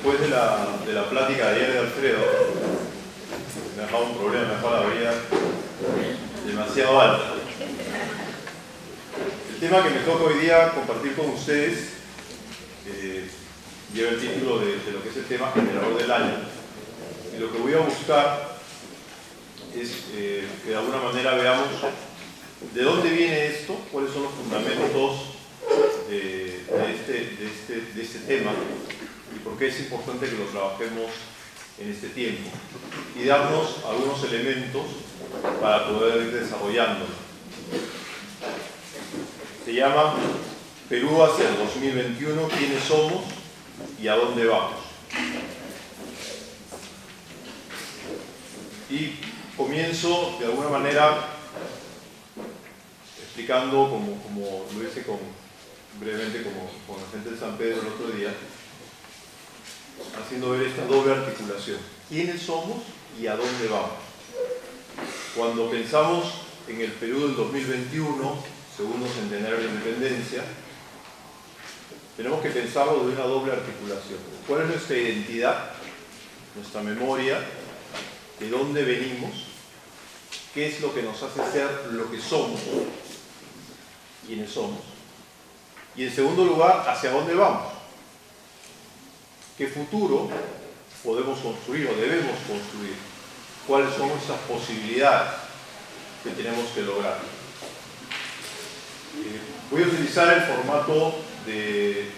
Después de la plática de ayer de Alfredo, me ha dejado un problema, me ha dejado la vida demasiado alta. El tema que me toca hoy día compartir con ustedes lleva el título de lo que es el tema generador del año. Y lo que voy a buscar es que de alguna manera veamos de dónde viene esto, cuáles son los fundamentos de este tema y por qué es importante que lo trabajemos en este tiempo y darnos algunos elementos para poder ir desarrollándolo. Se llama Perú hacia el 2021, ¿quiénes somos y a dónde vamos? Y comienzo de alguna manera explicando, como lo hice brevemente con la gente de San Pedro el otro día, haciendo ver esta doble articulación. ¿Quiénes somos y a dónde vamos? Cuando pensamos en el Perú del 2021, segundo centenario de la independencia, tenemos que pensarlo de una doble articulación. ¿Cuál es nuestra identidad, nuestra memoria, de dónde venimos, qué es lo que nos hace ser lo que somos, quiénes somos? Y en segundo lugar, ¿hacia dónde vamos? ¿Qué futuro podemos construir o debemos construir? ¿Cuáles son nuestras posibilidades que tenemos que lograr? Voy a utilizar el formato de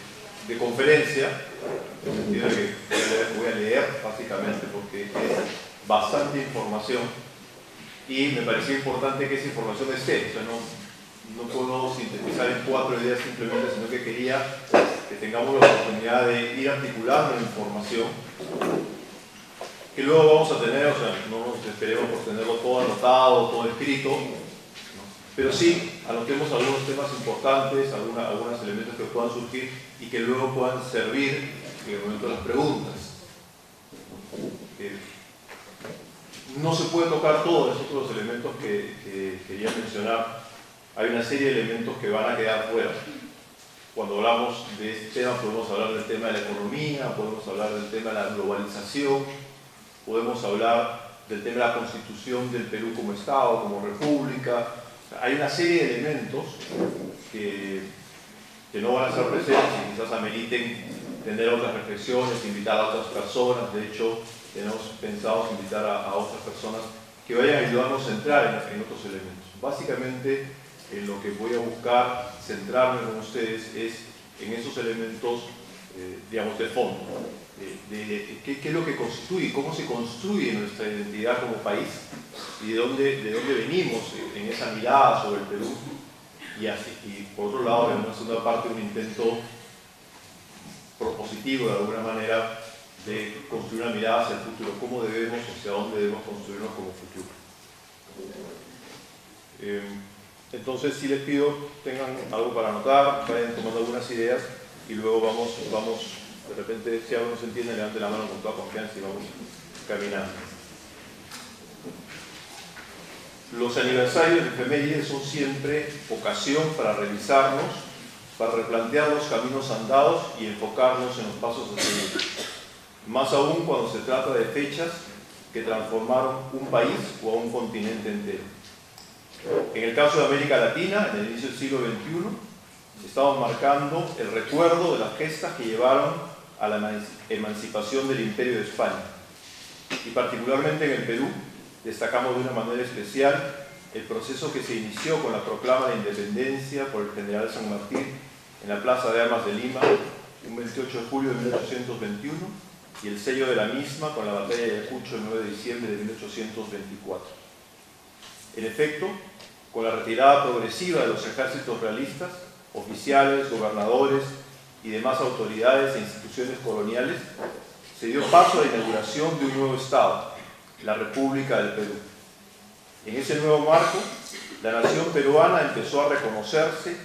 conferencia, en el sentido de que voy a leer básicamente porque es bastante información y me pareció importante que esa información esté. O sea, no puedo sintetizar en 4 ideas simplemente, sino que quería que tengamos la oportunidad de ir articulando la información que luego vamos a tener. O sea, no nos esperemos por tenerlo todo anotado, todo escrito, ¿no? Pero sí anotemos algunos temas importantes, algunos elementos que puedan surgir y que luego puedan servir en el momento de las preguntas. No se puede tocar todos los otros elementos que quería mencionar. Hay una serie de elementos que van a quedar fuera. Cuando hablamos de este tema, podemos hablar del tema de la economía, podemos hablar del tema de la globalización, podemos hablar del tema de la constitución del Perú como Estado, como República. Hay una serie de elementos que no van a ser presentes y quizás ameriten tener otras reflexiones, invitar a otras personas. De hecho, tenemos pensado invitar a otras personas que vayan a ayudarnos a entrar en otros elementos. Básicamente, en lo que voy a buscar centrarme con ustedes es en esos elementos, digamos, de fondo, de qué es lo que constituye, cómo se construye nuestra identidad como país y de dónde venimos en esa mirada sobre el Perú. Y por otro lado, en una segunda parte, un intento propositivo de alguna manera de construir una mirada hacia el futuro, cómo debemos, hacia dónde debemos construirnos como futuro. Entonces, si les pido, tengan algo para anotar, vayan tomando algunas ideas y luego vamos de repente, si algo no se entiende, levanten la mano con toda confianza y vamos caminando. Los aniversarios de efemérides son siempre ocasión para revisarnos, para replantear los caminos andados y enfocarnos en los pasos a seguir. Más aún cuando se trata de fechas que transformaron un país o a un continente entero. En el caso de América Latina, en el inicio del siglo XXI, estamos marcando el recuerdo de las gestas que llevaron a la emancipación del Imperio de España. Y particularmente en el Perú, destacamos de una manera especial el proceso que se inició con la proclama de independencia por el general San Martín en la Plaza de Armas de Lima, un 28 de julio de 1821, y el sello de la misma con la batalla de Ayacucho el 9 de diciembre de 1824. En efecto, con la retirada progresiva de los ejércitos realistas, oficiales, gobernadores y demás autoridades e instituciones coloniales, se dio paso a la inauguración de un nuevo Estado, la República del Perú. En ese nuevo marco, la nación peruana empezó a reconocerse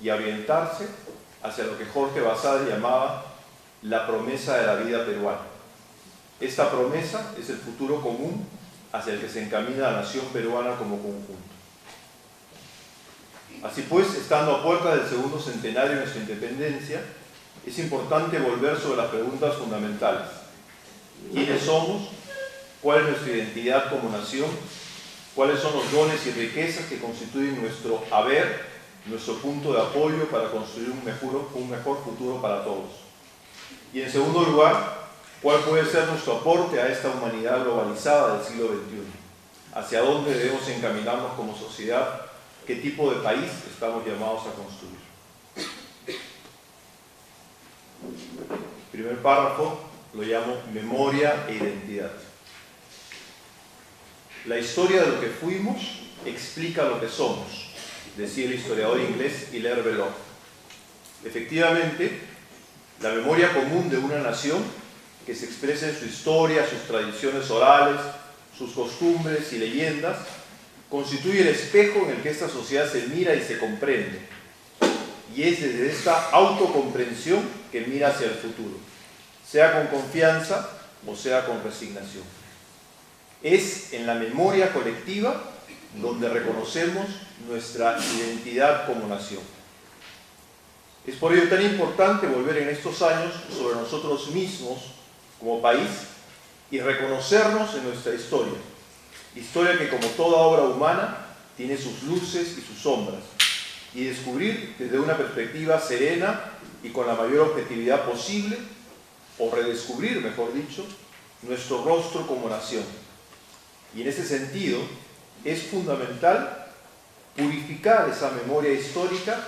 y a orientarse hacia lo que Jorge Basadre llamaba la promesa de la vida peruana. Esta promesa es el futuro común hacia el que se encamina la nación peruana como conjunto. Así pues, estando a puertas del segundo centenario de nuestra independencia, es importante volver sobre las preguntas fundamentales. ¿Quiénes somos? ¿Cuál es nuestra identidad como nación? ¿Cuáles son los dones y riquezas que constituyen nuestro haber, nuestro punto de apoyo para construir un mejor futuro para todos? Y en segundo lugar, ¿cuál puede ser nuestro aporte a esta humanidad globalizada del siglo XXI? ¿Hacia dónde debemos encaminarnos como sociedad? ¿Qué tipo de país estamos llamados a construir? El primer párrafo lo llamo memoria e identidad. La historia de lo que fuimos explica lo que somos, decía el historiador inglés Hilaire Belloc. Efectivamente, la memoria común de una nación, que se expresa en su historia, sus tradiciones orales, sus costumbres y leyendas, constituye el espejo en el que esta sociedad se mira y se comprende. Y es desde esta autocomprensión que mira hacia el futuro, sea con confianza o sea con resignación. Es en la memoria colectiva donde reconocemos nuestra identidad como nación. Es por ello tan importante volver en estos años sobre nosotros mismos como país y reconocernos en nuestra historia. Historia que, como toda obra humana, tiene sus luces y sus sombras, y descubrir desde una perspectiva serena y con la mayor objetividad posible, o redescubrir, mejor dicho, nuestro rostro como nación. Y en ese sentido, es fundamental purificar esa memoria histórica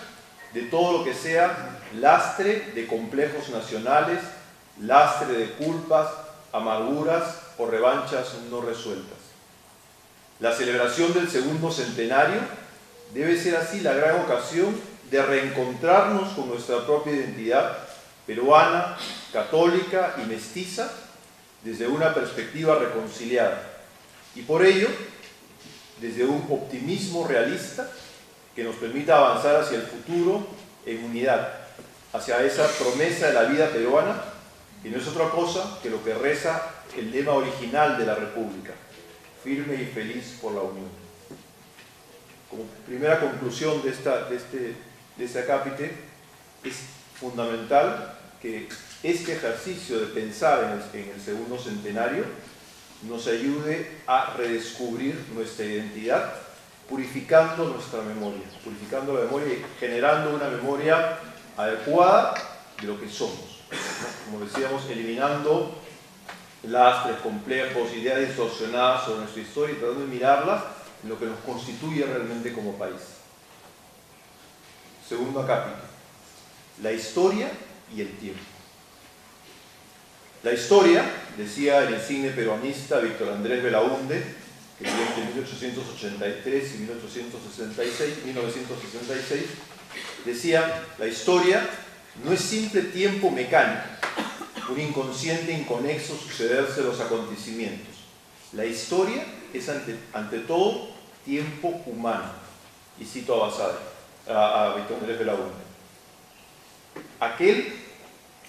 de todo lo que sea lastre de complejos nacionales, lastre de culpas, amarguras o revanchas no resueltas. La celebración del segundo centenario debe ser así la gran ocasión de reencontrarnos con nuestra propia identidad peruana, católica y mestiza desde una perspectiva reconciliada. Y por ello, desde un optimismo realista que nos permita avanzar hacia el futuro en unidad, hacia esa promesa de la vida peruana, que no es otra cosa que lo que reza el lema original de la República: firme y feliz por la unión. Como primera conclusión de este acápite, es fundamental que este ejercicio de pensar en el segundo centenario nos ayude a redescubrir nuestra identidad, purificando nuestra memoria, purificando la memoria y generando una memoria adecuada de lo que somos, ¿no? Como decíamos, eliminando lastres complejos, ideas distorsionadas sobre nuestra historia y tratando de mirarlas en lo que nos constituye realmente como país. Segundo acápite: la historia y el tiempo. La historia, decía el insigne peruanista Víctor Andrés Belaúnde, que vivió entre 1883 y 1966, decía: la historia no es simple tiempo mecánico, un inconsciente inconexo sucederse de los acontecimientos. La historia es ante todo tiempo humano. Y cito a Víctor Andrés Belaúnde.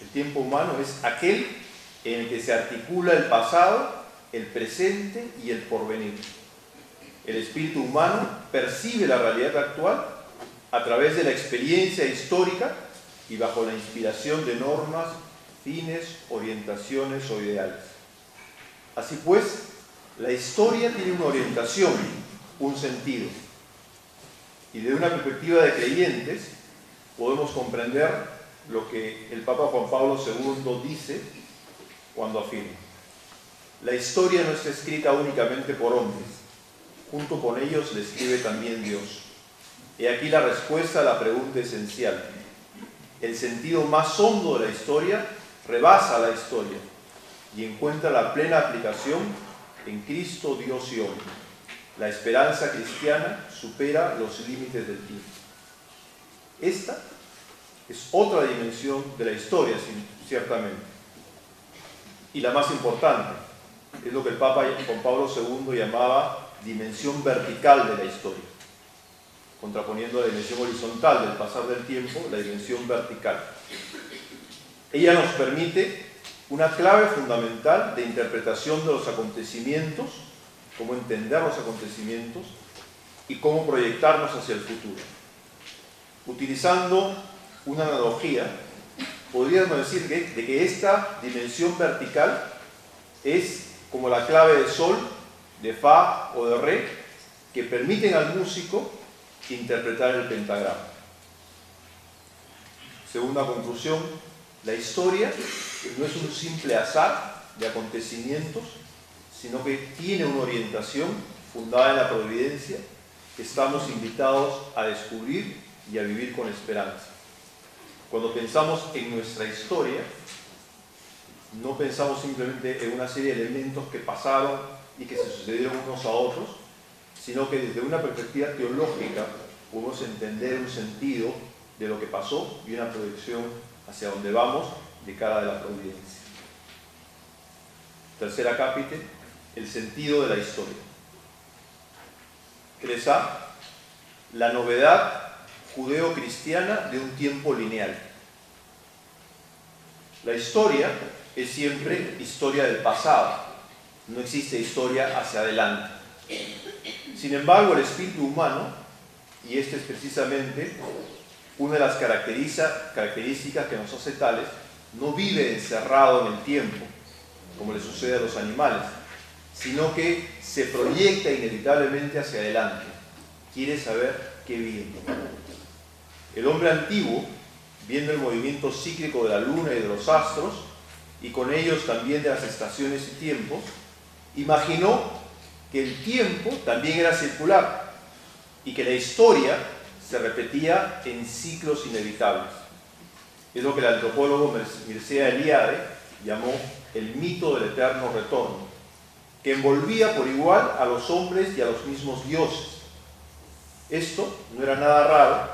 El tiempo humano es aquel en el que se articula el pasado, el presente y el porvenir. El espíritu humano percibe la realidad actual a través de la experiencia histórica y bajo la inspiración de normas, fines, orientaciones o ideales. Así pues, la historia tiene una orientación, un sentido. Y desde una perspectiva de creyentes, podemos comprender lo que el Papa Juan Pablo II dice cuando afirma: la historia no está escrita únicamente por hombres, junto con ellos la escribe también Dios. He aquí la respuesta a la pregunta esencial. El sentido más hondo de la historia rebasa la historia y encuentra la plena aplicación en Cristo, Dios y hombre. La esperanza cristiana supera los límites del tiempo. Esta es otra dimensión de la historia, ciertamente. Y la más importante, es lo que el Papa Juan Pablo II llamaba dimensión vertical de la historia, contraponiendo a la dimensión horizontal del pasar del tiempo, la dimensión vertical. Ella nos permite una clave fundamental de interpretación de los acontecimientos, cómo entender los acontecimientos y cómo proyectarnos hacia el futuro. Utilizando una analogía, podríamos decir de que esta dimensión vertical es como la clave de sol, de fa o de re, que permiten al músico interpretar el pentagrama. Segunda conclusión, la historia no es un simple azar de acontecimientos, sino que tiene una orientación fundada en la providencia que estamos invitados a descubrir y a vivir con esperanza. Cuando pensamos en nuestra historia, no pensamos simplemente en una serie de elementos que pasaron y que se sucedieron unos a otros, sino que desde una perspectiva teológica podemos entender un sentido de lo que pasó y una proyección hacia donde vamos de cara de la providencia. Tercera cápite, el sentido de la historia. 3A, la novedad judeo-cristiana de un tiempo lineal. La historia es siempre historia del pasado, no existe historia hacia adelante. Sin embargo, el espíritu humano, y esta es precisamente una de las características que nos hace tales, no vive encerrado en el tiempo, como le sucede a los animales, sino que se proyecta inevitablemente hacia adelante. Quiere saber qué viene. El hombre antiguo, viendo el movimiento cíclico de la luna y de los astros, y con ellos también de las estaciones y tiempos, imaginó que el tiempo también era circular y que la historia se repetía en ciclos inevitables. Es lo que el antropólogo Mircea Eliade llamó el mito del eterno retorno, que envolvía por igual a los hombres y a los mismos dioses. Esto no era nada raro,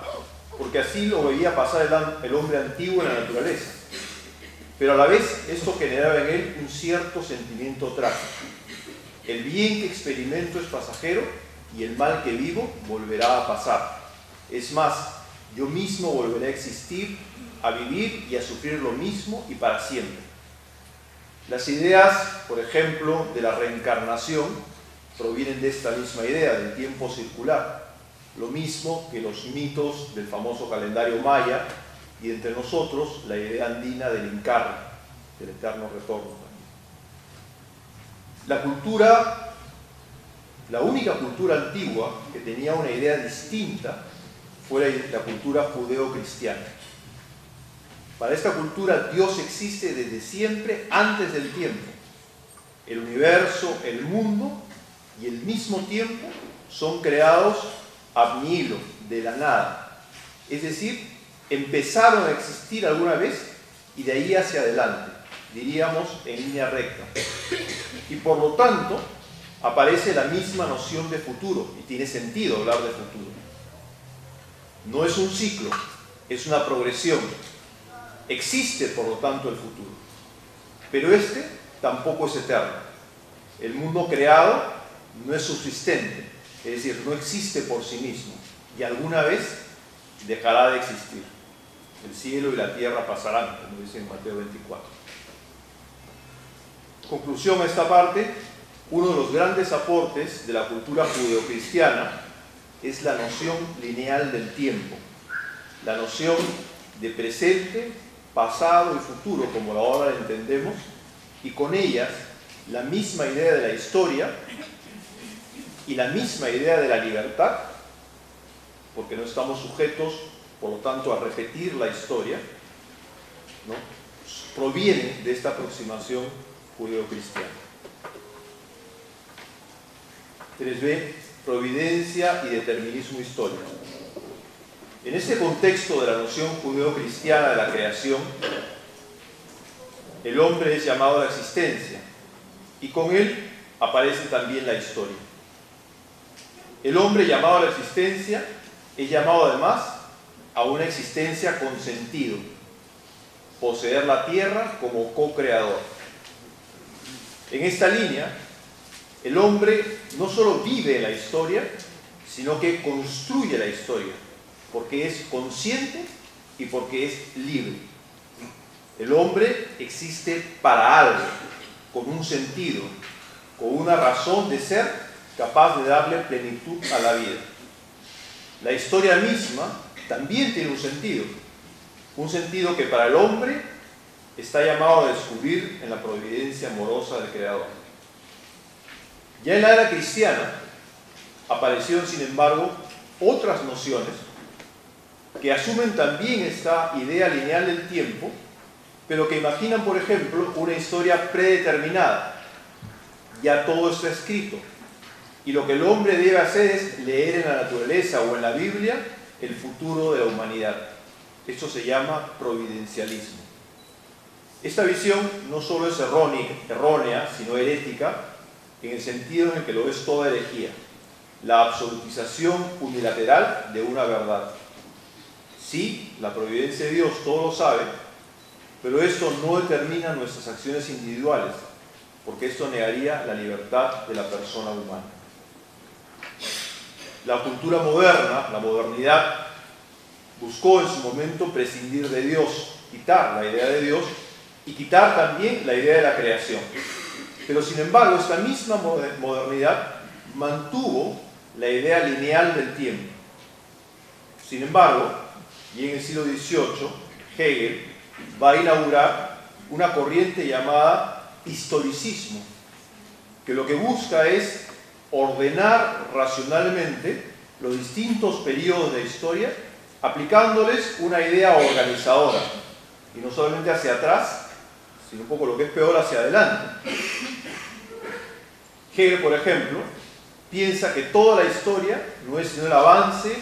porque así lo veía pasar el hombre antiguo en la naturaleza. Pero a la vez esto generaba en él un cierto sentimiento trágico. El bien que experimento es pasajero y el mal que vivo volverá a pasar. Es más, yo mismo volveré a existir, a vivir y a sufrir lo mismo y para siempre. Las ideas, por ejemplo, de la reencarnación provienen de esta misma idea, del tiempo circular. Lo mismo que los mitos del famoso calendario maya y entre nosotros la idea andina del Incarne, del eterno retorno. La única cultura antigua que tenía una idea distinta fue la cultura judeo-cristiana. Para esta cultura Dios existe desde siempre, antes del tiempo. El universo, el mundo y el mismo tiempo son creados ab nihilo, de la nada. Es decir, empezaron a existir alguna vez y de ahí hacia adelante, diríamos en línea recta. Y por lo tanto, aparece la misma noción de futuro, y tiene sentido hablar de futuro. No es un ciclo, es una progresión. Existe, por lo tanto, el futuro. Pero este tampoco es eterno. El mundo creado no es subsistente, es decir, no existe por sí mismo, y alguna vez dejará de existir. El cielo y la tierra pasarán, como dice en Mateo 24. Conclusión a esta parte, uno de los grandes aportes de la cultura judeocristiana es la noción lineal del tiempo, la noción de presente, pasado y futuro, como ahora la entendemos, y con ellas la misma idea de la historia y la misma idea de la libertad, porque no estamos sujetos, por lo tanto, a repetir la historia, ¿no? Proviene de esta aproximación judeocristiana. 3b, providencia y determinismo histórico. En este contexto de la noción judeo-cristiana de la creación, el hombre es llamado a la existencia y con él aparece también la historia. El hombre llamado a la existencia es llamado además a una existencia con sentido, poseer la tierra como co-creador. En esta línea, el hombre no solo vive en la historia, sino que construye la historia, porque es consciente y porque es libre. El hombre existe para algo, con un sentido, con una razón de ser capaz de darle plenitud a la vida. La historia misma también tiene un sentido que para el hombre está llamado a descubrir en la providencia amorosa del Creador. Ya en la era cristiana aparecieron, sin embargo, otras nociones que asumen también esta idea lineal del tiempo, pero que imaginan, por ejemplo, una historia predeterminada. Ya todo está escrito, y lo que el hombre debe hacer es leer en la naturaleza o en la Biblia el futuro de la humanidad. Esto se llama providencialismo. Esta visión no solo es errónea, sino herética, en el sentido en el que lo es toda herejía, la absolutización unilateral de una verdad. Sí, la providencia de Dios todo lo sabe, pero esto no determina nuestras acciones individuales, porque esto negaría la libertad de la persona humana. La cultura moderna, la modernidad, buscó en su momento prescindir de Dios, quitar la idea de Dios y quitar también la idea de la creación. Pero sin embargo, esta misma modernidad mantuvo la idea lineal del tiempo. Sin embargo, y en el siglo XVIII, Hegel va a inaugurar una corriente llamada historicismo, que lo que busca es ordenar racionalmente los distintos periodos de historia, aplicándoles una idea organizadora, y no solamente hacia atrás, sino un poco lo que es peor, hacia adelante. Hegel, por ejemplo, piensa que toda la historia no es sino el avance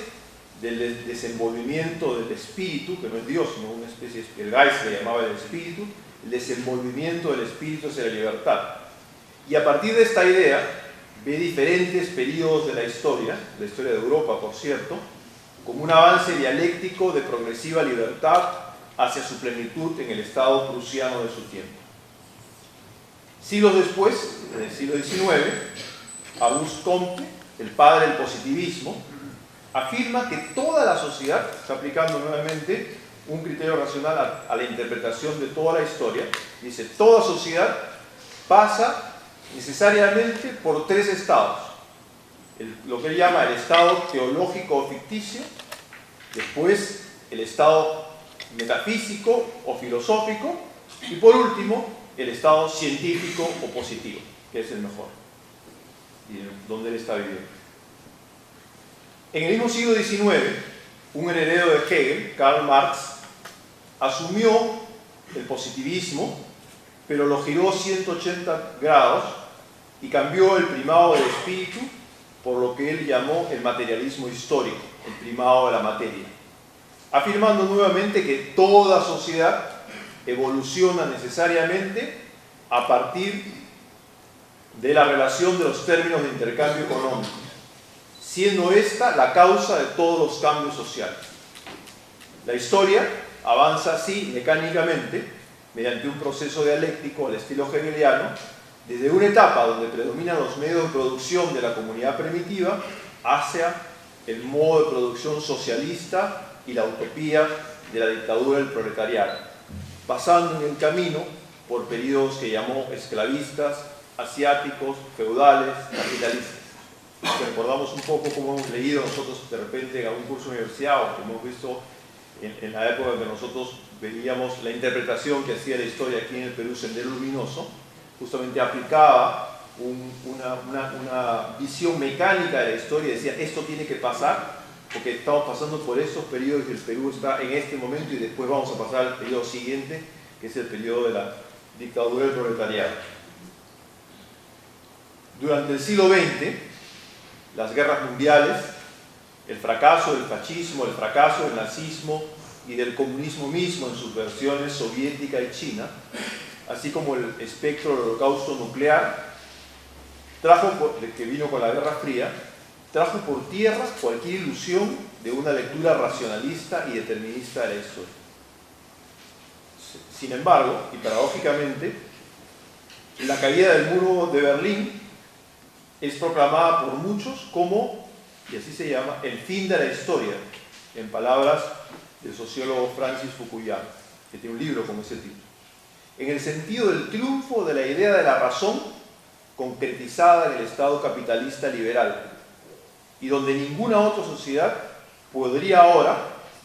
del desenvolvimiento del espíritu, que no es Dios, sino una especie, el Geist le llamaba el espíritu, el desenvolvimiento del espíritu hacia la libertad. Y a partir de esta idea, ve diferentes periodos de la historia de Europa, por cierto, como un avance dialéctico de progresiva libertad hacia su plenitud en el estado prusiano de su tiempo. Siglos después, en el siglo XIX, Auguste Comte, el padre del positivismo, afirma que toda la sociedad, está aplicando nuevamente un criterio racional a la interpretación de toda la historia, dice, toda sociedad pasa necesariamente por tres estados. Lo que él llama el estado teológico o ficticio, después el estado metafísico o filosófico, y por último, el estado científico o positivo, que es el mejor, y donde él está viviendo. En el mismo siglo XIX, un heredero de Hegel, Karl Marx, asumió el positivismo, pero lo giró 180 grados y cambió el primado del espíritu por lo que él llamó el materialismo histórico, el primado de la materia, afirmando nuevamente que toda sociedad evoluciona necesariamente a partir de la relación de los términos de intercambio económico, siendo esta la causa de todos los cambios sociales. La historia avanza así mecánicamente, mediante un proceso dialéctico al estilo hegeliano, desde una etapa donde predominan los medios de producción de la comunidad primitiva hacia el modo de producción socialista y la utopía de la dictadura del proletariado, pasando en el camino por periodos que llamó esclavistas, asiáticos, feudales, capitalistas. Si recordamos un poco cómo hemos leído nosotros de repente en algún curso de universidad o como hemos visto en la época en que nosotros veíamos la interpretación que hacía la historia aquí en el Perú, Sendero Luminoso, justamente aplicaba una visión mecánica de la historia y decía, esto tiene que pasar porque estamos pasando por esos periodos que el Perú está en este momento y después vamos a pasar al periodo siguiente, que es el periodo de la dictadura del proletariado. Durante el siglo XX, las guerras mundiales, el fracaso del fascismo, el fracaso del nazismo y del comunismo mismo en sus versiones soviética y china, así como el espectro del holocausto nuclear, que vino con la Guerra Fría, trajo por tierra cualquier ilusión de una lectura racionalista y determinista de la historia. Sin embargo, y paradójicamente, la caída del muro de Berlín es proclamada por muchos como, y así se llama, el fin de la historia, en palabras del sociólogo Francis Fukuyama, que tiene un libro con ese título, en el sentido del triunfo de la idea de la razón concretizada en el Estado capitalista liberal, y donde ninguna otra sociedad podría ahora,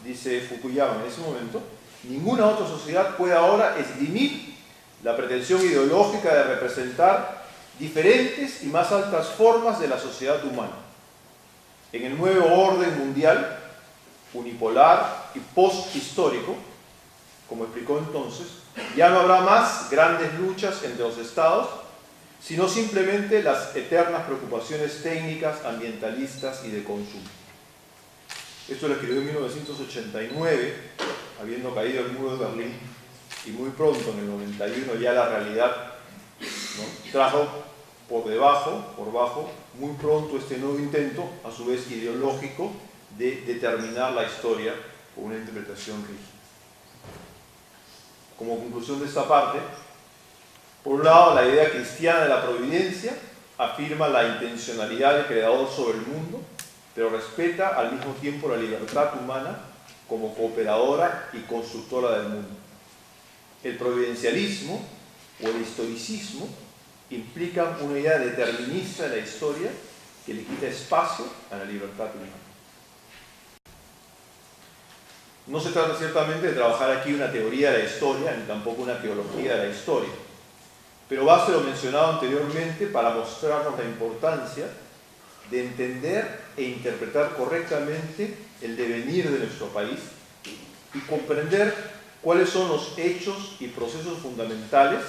dice Fukuyama en ese momento, Ninguna otra sociedad puede ahora esgrimir la pretensión ideológica de representar diferentes y más altas formas de la sociedad humana. En el nuevo orden mundial, unipolar y posthistórico, como explicó entonces, ya no habrá más grandes luchas entre los estados, sino simplemente las eternas preocupaciones técnicas, ambientalistas y de consumo. Esto lo escribió en 1989, habiendo caído el muro de Berlín, y muy pronto, en el 91, ya la realidad, ¿no?, trajo por bajo, muy pronto este nuevo intento, a su vez ideológico, de determinar la historia con una interpretación rígida. Como conclusión de esta parte, por un lado, la idea cristiana de la providencia afirma la intencionalidad del Creador sobre el mundo, pero respeta al mismo tiempo la libertad humana como cooperadora y constructora del mundo. El providencialismo o el historicismo implican una idea determinista de la historia que le quita espacio a la libertad humana. No se trata ciertamente de trabajar aquí una teoría de la historia, ni tampoco una teología de la historia, pero basta lo mencionado anteriormente para mostrarnos la importancia de entender e interpretar correctamente el devenir de nuestro país y comprender cuáles son los hechos y procesos fundamentales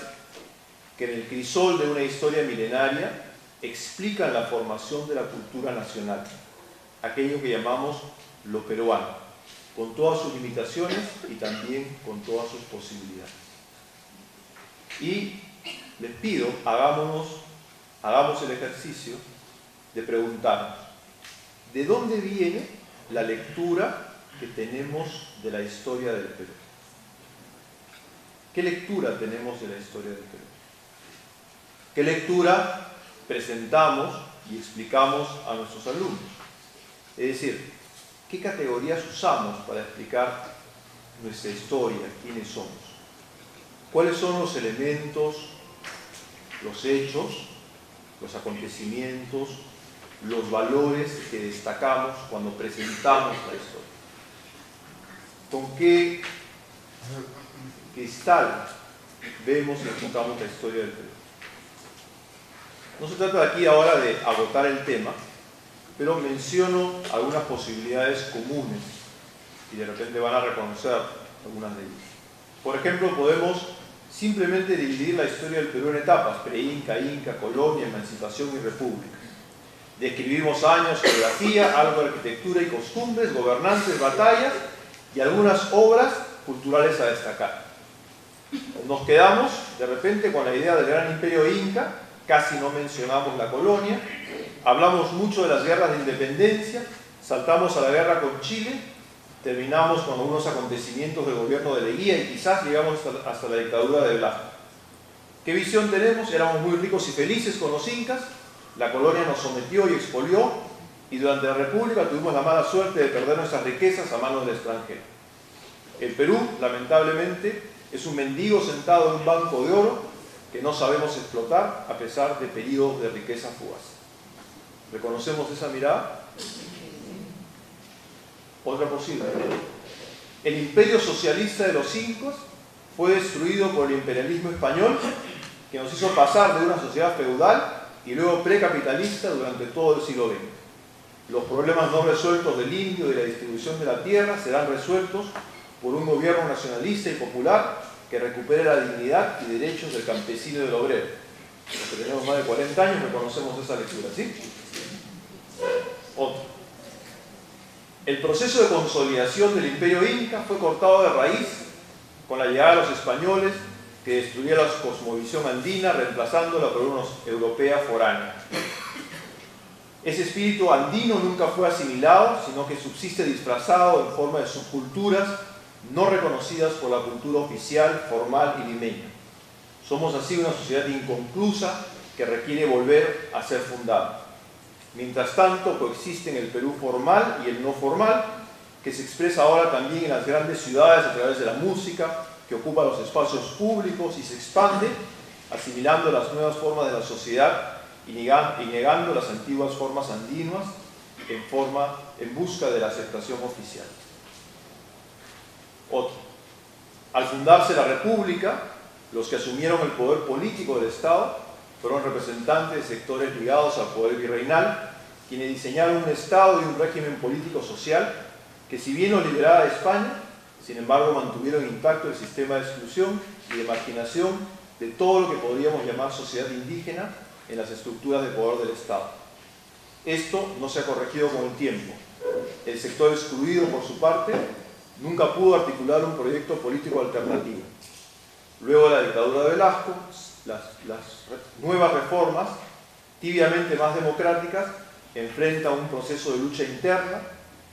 que en el crisol de una historia milenaria explican la formación de la cultura nacional, aquello que llamamos lo peruano, con todas sus limitaciones y también con todas sus posibilidades. Y les pido, hagamos el ejercicio de preguntarnos, ¿de dónde viene la lectura que tenemos de la historia del Perú? ¿Qué lectura tenemos de la historia del Perú? ¿Qué lectura presentamos y explicamos a nuestros alumnos? Es decir, ¿qué categorías usamos para explicar nuestra historia, quiénes somos? ¿Cuáles son los elementos, los hechos, los acontecimientos, los valores que destacamos cuando presentamos la historia? ¿Con qué cristal vemos y enfocamos la historia del Perú? No se trata de aquí ahora de agotar el tema, pero menciono algunas posibilidades comunes y de repente van a reconocer algunas de ellas. Por ejemplo, podemos simplemente dividir la historia del Perú en etapas: pre-Inca, Inca, colonia, emancipación y república. Describimos años, geografía, algo de arquitectura y costumbres, gobernantes, batallas y algunas obras culturales a destacar. Nos quedamos de repente con la idea del gran imperio Inca, casi no mencionamos la colonia, hablamos mucho de las guerras de independencia, saltamos a la guerra con Chile, terminamos con algunos acontecimientos del gobierno de Leguía y quizás llegamos hasta la dictadura de Blasco. ¿Qué visión tenemos? Éramos muy ricos y felices con los incas, la colonia nos sometió y expolió, y durante la república tuvimos la mala suerte de perder nuestras riquezas a manos del extranjero. El Perú, lamentablemente, es un mendigo sentado en un banco de oro que no sabemos explotar a pesar de periodos de riqueza fugaz. ¿Reconocemos esa mirada? Otra posible. El imperio socialista de los incas fue destruido por el imperialismo español, que nos hizo pasar de una sociedad feudal y luego precapitalista durante todo el siglo XX. Los problemas no resueltos del indio y de la distribución de la tierra serán resueltos por un gobierno nacionalista y popular que recupere la dignidad y derechos del campesino y del obrero. Los que tenemos más de 40 años reconocemos esa lectura, ¿sí? Otro. El proceso de consolidación del imperio inca fue cortado de raíz con la llegada de los españoles, que destruía la cosmovisión andina, reemplazándola por una europea foránea. Ese espíritu andino nunca fue asimilado, sino que subsiste disfrazado en forma de subculturas no reconocidas por la cultura oficial, formal y limeña. Somos así una sociedad inconclusa que requiere volver a ser fundada. Mientras tanto, coexisten el Perú formal y el no formal, que se expresa ahora también en las grandes ciudades a través de la música, que ocupa los espacios públicos y se expande, asimilando las formas de la sociedad y negando las antiguas formas andinas en busca de la aceptación oficial. Otro. Al fundarse la República, los que asumieron el poder político del Estado fueron representantes de sectores ligados al poder virreinal, quienes diseñaron un Estado y un régimen político-social que, si bien nos liberaba de España, sin embargo mantuvieron intacto el sistema de exclusión y de marginación de todo lo que podríamos llamar sociedad indígena en las estructuras de poder del Estado. Esto no se ha corregido con el tiempo. El sector excluido, por su parte, nunca pudo articular un proyecto político alternativo. Luego de la dictadura de Velasco, las nuevas reformas, tibiamente más democráticas, enfrentan un proceso de lucha interna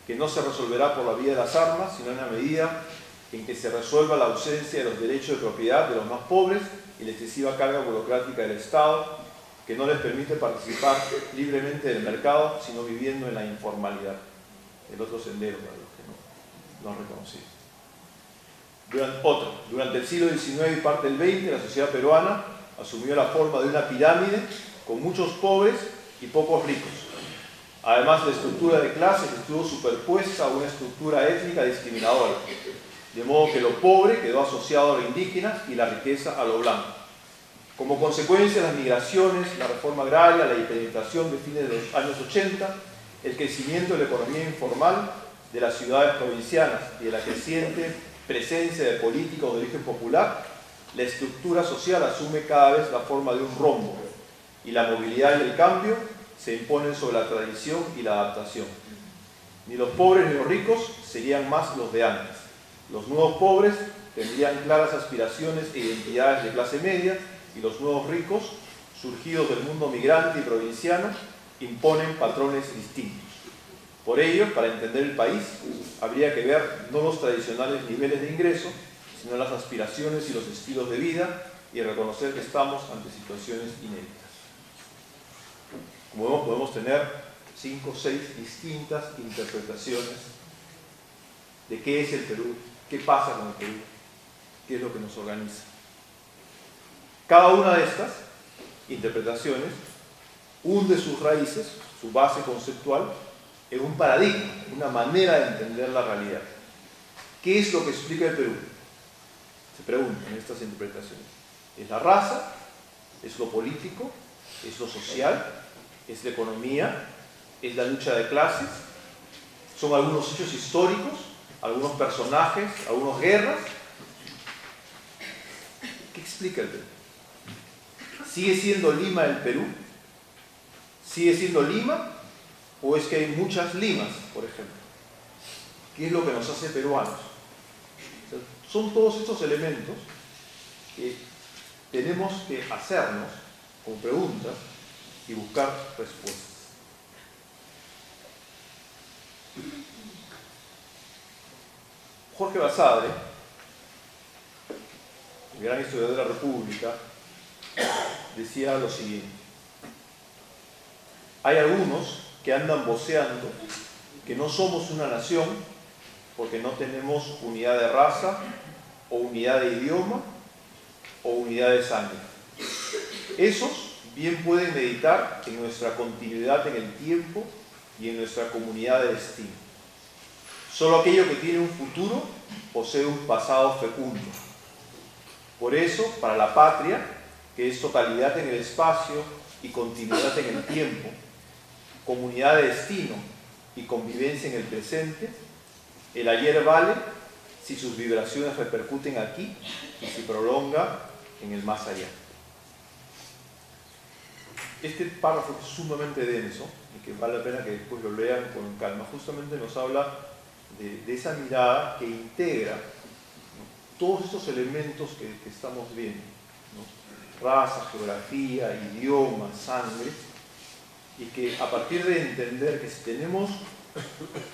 que no se resolverá por la vía de las armas, sino en la medida en que se resuelva la ausencia de los derechos de propiedad de los más pobres y la excesiva carga burocrática del Estado, que no les permite participar libremente del mercado, sino viviendo en la informalidad. El otro sendero para los que no han reconocido. Durante el siglo XIX y parte del XX, la sociedad peruana asumió la forma de una pirámide con muchos pobres y pocos ricos. Además, la estructura de clases estuvo superpuesta a una estructura étnica discriminadora, de modo que lo pobre quedó asociado a lo indígena y la riqueza a lo blanco. Como consecuencia de las migraciones, la reforma agraria, la hiperpenetración de fines de los años 80, el crecimiento de la economía informal de las ciudades provincianas y de la creciente presencia de políticos de origen popular, la estructura social asume cada vez la forma de un rombo y la movilidad y el cambio se imponen sobre la tradición y la adaptación. Ni los pobres ni los ricos serían más los de antes. Los nuevos pobres tendrían claras aspiraciones e identidades de clase media y los nuevos ricos, surgidos del mundo migrante y provinciano, imponen patrones distintos. Por ello, para entender el país, habría que ver no los tradicionales niveles de ingreso, sino las aspiraciones y los estilos de vida y reconocer que estamos ante situaciones inéditas. Como vemos, podemos tener 5 o 6 distintas interpretaciones de qué es el Perú, qué pasa con el Perú, qué es lo que nos organiza. Cada una de estas interpretaciones hunde sus raíces, su base conceptual, en un paradigma, una manera de entender la realidad. ¿Qué es lo que explica el Perú? Se preguntan estas interpretaciones. ¿Es la raza? ¿Es lo político? ¿Es lo social? ¿Es la economía? ¿Es la lucha de clases? ¿Son algunos hechos históricos? ¿Algunos personajes? ¿Algunas guerras? ¿Qué explica el Perú? ¿Sigue siendo Lima el Perú? ¿Sigue siendo Lima? ¿O es que hay muchas Limas, por ejemplo? ¿Qué es lo que nos hace peruanos? O sea, son todos estos elementos que tenemos que hacernos como preguntas y buscar respuestas. Jorge Basadre, el gran historiador de la República, decía lo siguiente: hay algunos que andan voceando que no somos una nación porque no tenemos unidad de raza o unidad de idioma o unidad de sangre. Esos bien pueden meditar en nuestra continuidad en el tiempo y en nuestra comunidad de destino. Solo aquello que tiene un futuro posee un pasado fecundo. Por eso, para la patria, que es totalidad en el espacio y continuidad en el tiempo, comunidad de destino y convivencia en el presente, el ayer vale si sus vibraciones repercuten aquí y se prolonga en el más allá. Este párrafo es sumamente denso y que vale la pena que después lo lean con calma. Justamente nos habla de esa mirada que integra, ¿no?, todos estos elementos que estamos viendo, ¿no?, raza, geografía, idioma, sangre, y que a partir de entender que si tenemos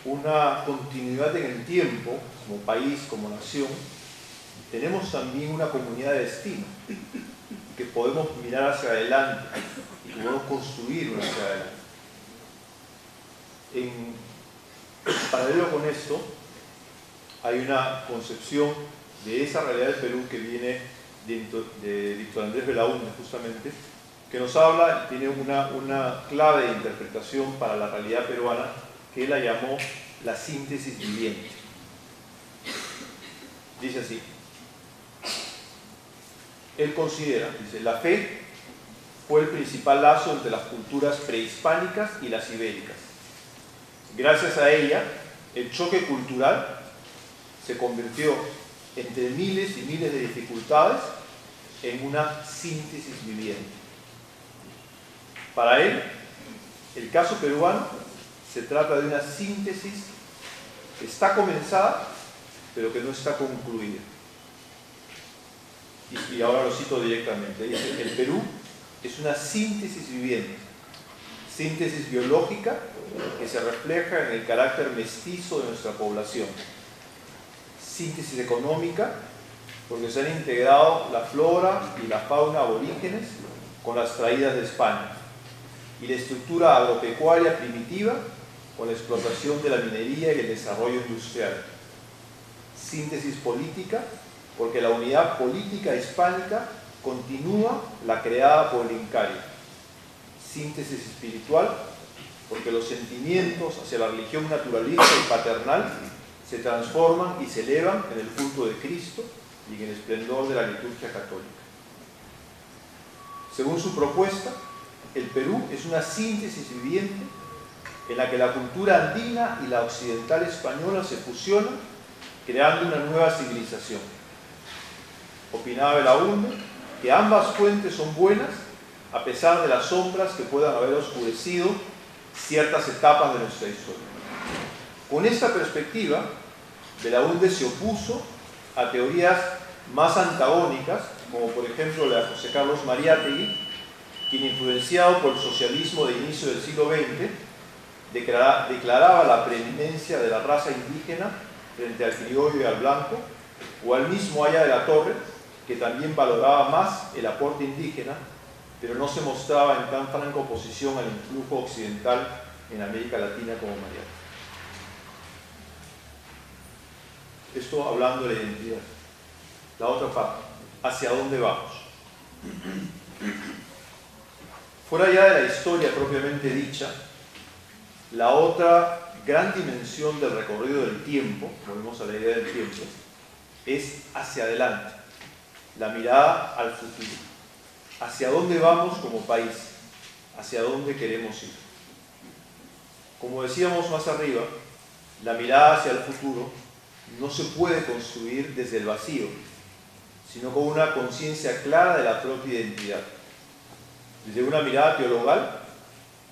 una continuidad en el tiempo, como país, como nación, tenemos también una comunidad de destino, que podemos mirar hacia adelante y que podemos construir una hacia adelante. En paralelo con esto, hay una concepción de esa realidad del Perú que viene de Víctor Andrés Belaúnde, justamente, que nos habla, tiene una clave de interpretación para la realidad peruana que él la llamó la síntesis viviente. Dice así: Él considera, dice, la fe fue el principal lazo entre las culturas prehispánicas y las ibéricas. Gracias a ella, el choque cultural se convirtió entre miles y miles de dificultades en una síntesis viviente. Para él, el caso peruano se trata de una síntesis que está comenzada, pero que no está concluida. Y ahora lo cito directamente. Dice, el Perú es una síntesis viviente, síntesis biológica que se refleja en el carácter mestizo de nuestra población. Síntesis económica, porque se han integrado la flora y la fauna aborígenes con las traídas de España, y la estructura agropecuaria primitiva con la explotación de la minería y el desarrollo industrial. Síntesis política, porque la unidad política hispánica continúa la creada por el Incario. Síntesis espiritual, porque los sentimientos hacia la religión naturalista y paternal se transforman y se elevan en el culto de Cristo y en el esplendor de la liturgia católica. Según su propuesta, el Perú es una síntesis viviente en la que la cultura andina y la occidental española se fusionan, creando una nueva civilización. Opinaba Belaúnde que ambas fuentes son buenas, a pesar de las sombras que puedan haber oscurecido ciertas etapas de nuestra historia. Con esta perspectiva, Belaúnde se opuso a teorías más antagónicas, como por ejemplo la de José Carlos Mariátegui, quien, influenciado por el socialismo de inicio del siglo XX, declaraba la preeminencia de la raza indígena frente al criollo y al blanco, o al mismo Aya de la Torre, que también valoraba más el aporte indígena, pero no se mostraba en tan franca oposición al influjo occidental en América Latina como Mariátegui. Esto hablando de la identidad. La otra parte, ¿hacia dónde vamos? Fuera ya de la historia propiamente dicha, la otra gran dimensión del recorrido del tiempo, volvemos a la idea del tiempo, es hacia adelante, la mirada al futuro. ¿Hacia dónde vamos como país? ¿Hacia dónde queremos ir? Como decíamos más arriba, la mirada hacia el futuro no se puede construir desde el vacío, sino con una conciencia clara de la propia identidad. Desde una mirada teologal,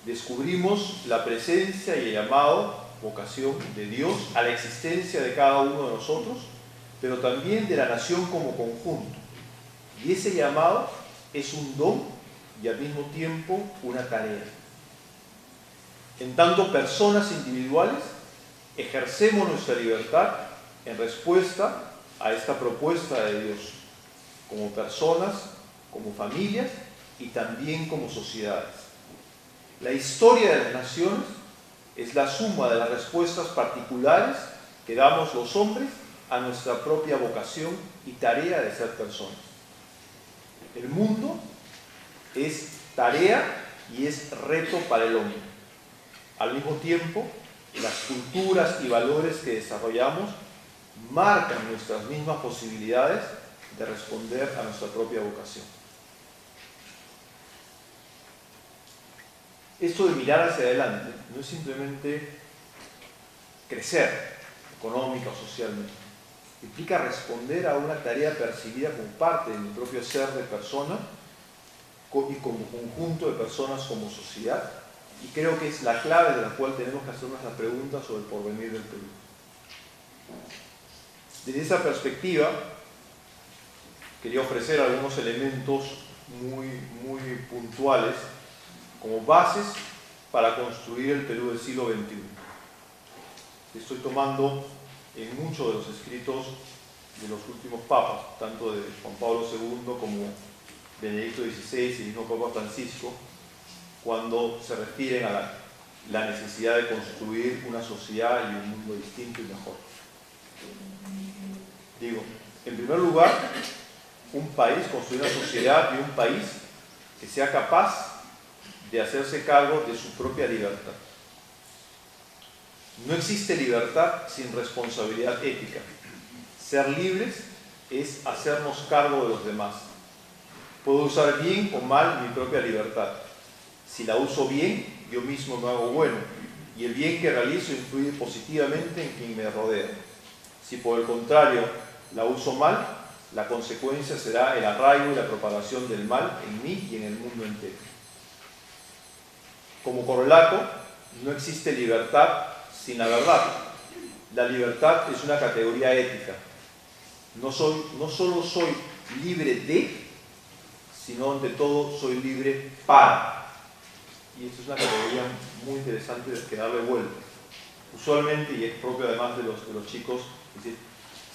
descubrimos la presencia y el llamado, vocación de Dios a la existencia de cada uno de nosotros, pero también de la nación como conjunto. Y ese llamado es un don y al mismo tiempo una tarea. En tanto personas individuales, ejercemos nuestra libertad en respuesta a esta propuesta de Dios, como personas, como familias y también como sociedades. La historia de las naciones es la suma de las respuestas particulares que damos los hombres a nuestra propia vocación y tarea de ser personas. El mundo es tarea y es reto para el hombre. Al mismo tiempo, las culturas y valores que desarrollamos marcan nuestras mismas posibilidades de responder a nuestra propia vocación. Esto de mirar hacia adelante no es simplemente crecer económica o socialmente. Implica responder a una tarea percibida como parte de mi propio ser de persona y como conjunto de personas como sociedad. Y creo que es la clave de la cual tenemos que hacernos la pregunta sobre el porvenir del Perú. Desde esa perspectiva, quería ofrecer algunos elementos muy puntuales como bases para construir el Perú del siglo XXI. Estoy tomando en muchos de los escritos de los últimos papas, tanto de Juan Pablo II como Benedicto XVI y el mismo Papa Francisco, cuando se refieren a la necesidad de construir una sociedad y un mundo distinto y mejor. Digo, en primer lugar, un país, construir una sociedad y un país que sea capaz de hacerse cargo de su propia libertad. No existe libertad sin responsabilidad ética. Ser libres es hacernos cargo de los demás. Puedo usar bien o mal mi propia libertad. Si la uso bien, yo mismo me hago bueno, y el bien que realizo influye positivamente en quien me rodea. Si por el contrario la uso mal, la consecuencia será el arraigo y la propagación del mal en mí y en el mundo entero. Como corolato, no existe libertad sin la verdad. La libertad es una categoría ética. No solo soy libre de, sino ante todo soy libre para. Y esto es una categoría muy interesante de que darle vuelta. Usualmente, y es propio además de los chicos, es decir,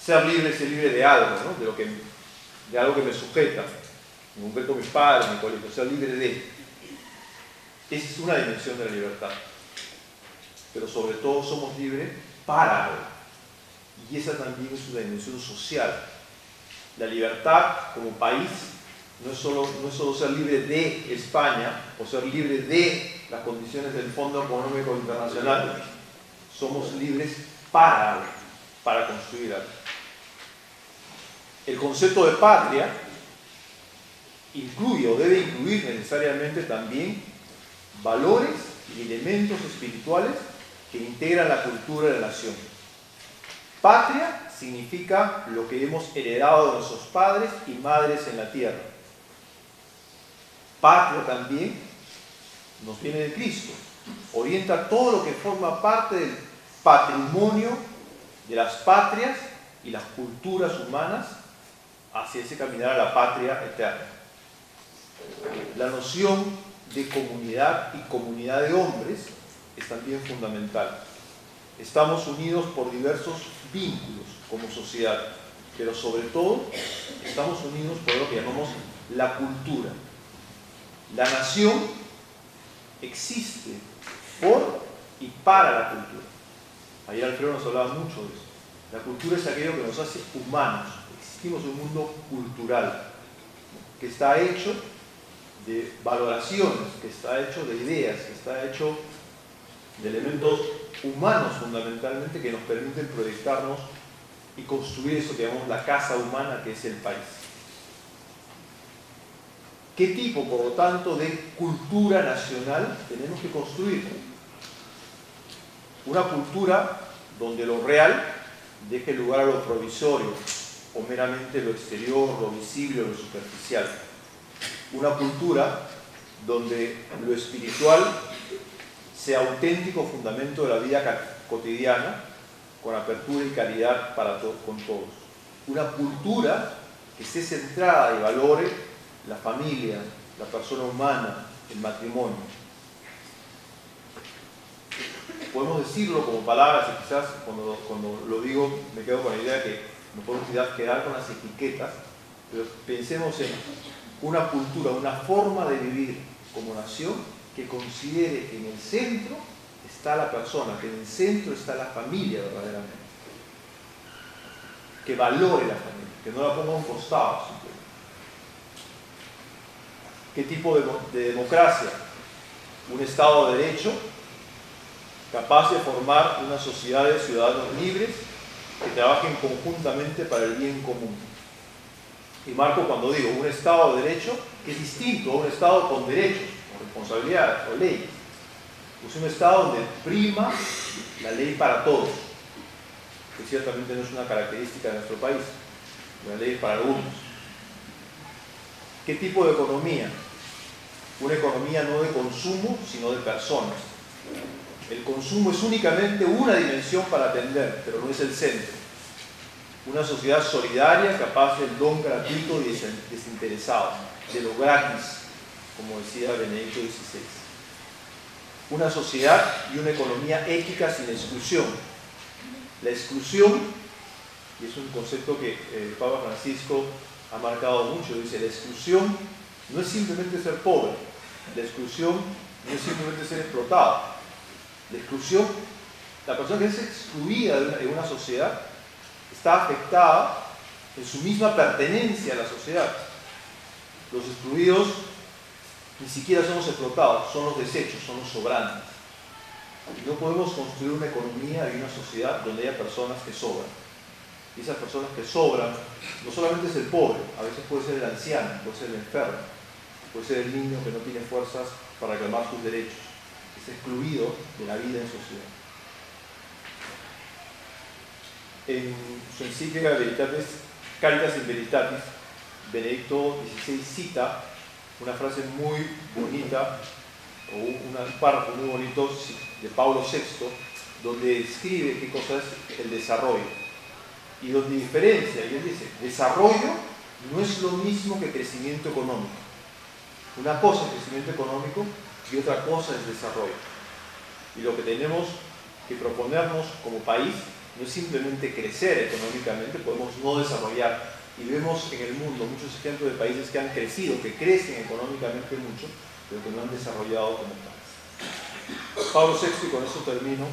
ser libre de algo, ¿no? de algo que me sujeta. En concreto mis padres, mi colegio, ser libre de. Esa es una dimensión de la libertad. Pero sobre todo somos libres para algo. Y esa también es una dimensión social. La libertad como país no es solo ser libre de España o ser libre de las condiciones del Fondo Económico Internacional. Somos libres para algo, para construir algo. El concepto de patria incluye o debe incluir necesariamente también valores y elementos espirituales que integran la cultura de la nación. Patria significa lo que hemos heredado de nuestros padres y madres en la tierra. Patria también nos viene de Cristo. Orienta todo lo que forma parte del patrimonio de las patrias y las culturas humanas hacia ese caminar a la patria eterna. La noción de comunidad y comunidad de hombres es también fundamental. Estamos unidos por diversos vínculos como sociedad, pero sobre todo estamos unidos por lo que llamamos la cultura. La nación existe por y para la cultura. Ayer Alfredo nos hablaba mucho de eso. La cultura es aquello que nos hace humanos. Existimos en un mundo cultural que está hecho de valoraciones, que está hecho de ideas, que está hecho de elementos humanos fundamentalmente que nos permiten proyectarnos y construir eso que llamamos la casa humana, que es el país. ¿Qué tipo, por lo tanto, de cultura nacional tenemos que construir? Una cultura donde lo real deje lugar a lo provisorio o meramente lo exterior, lo visible o lo superficial. Una cultura donde lo espiritual sea auténtico fundamento de la vida cotidiana, con apertura y caridad con todos. Una cultura que esté centrada y valore la familia, la persona humana, el matrimonio. Podemos decirlo como palabras y quizás cuando lo digo me quedo con la idea que no podemos quedar con las etiquetas, pero pensemos en una cultura, una forma de vivir como nación que considere que en el centro está la persona, que en el centro está la familia verdaderamente, que valore la familia, que no la ponga a un costado simplemente. ¿Qué tipo de democracia? Un Estado de Derecho capaz de formar una sociedad de ciudadanos libres que trabajen conjuntamente para el bien común. Y marco cuando digo un Estado de Derecho que es distinto a un Estado con derechos, con responsabilidades o leyes. Es un Estado donde prima la ley para todos, que ciertamente no es una característica de nuestro país, la ley es para algunos. ¿Qué tipo de economía? Una economía no de consumo, sino de personas. El consumo es únicamente una dimensión para atender, pero no es el centro. Una sociedad solidaria capaz del don gratuito y desinteresado, de lo gratis, como decía Benedicto XVI. Una sociedad y una economía ética sin exclusión. La exclusión, y es un concepto que el Papa Francisco ha marcado mucho, dice, la exclusión no es simplemente ser pobre, la exclusión no es simplemente ser explotado. La exclusión, la persona que es excluida de una sociedad está afectada en su misma pertenencia a la sociedad. Los excluidos ni siquiera son los explotados, son los desechos, son los sobrantes. Y no podemos construir una economía y una sociedad donde haya personas que sobran. Y esas personas que sobran, no solamente es el pobre, a veces puede ser el anciano, puede ser el enfermo, puede ser el niño que no tiene fuerzas para reclamar sus derechos, es excluido de la vida en sociedad. En su encíclica Caritas in Veritatis, Benedicto XVI cita una frase muy bonita, o un párrafo muy bonito de Pablo VI, donde describe qué cosa es el desarrollo y donde diferencia, y él dice, desarrollo no es lo mismo que crecimiento económico. Una cosa es crecimiento económico y otra cosa es desarrollo. Y lo que tenemos que proponernos como país no es simplemente crecer económicamente, podemos no desarrollar. Y vemos en el mundo muchos ejemplos de países que han crecido, que crecen económicamente mucho, pero que no han desarrollado como país. Pablo VI, y con eso termino,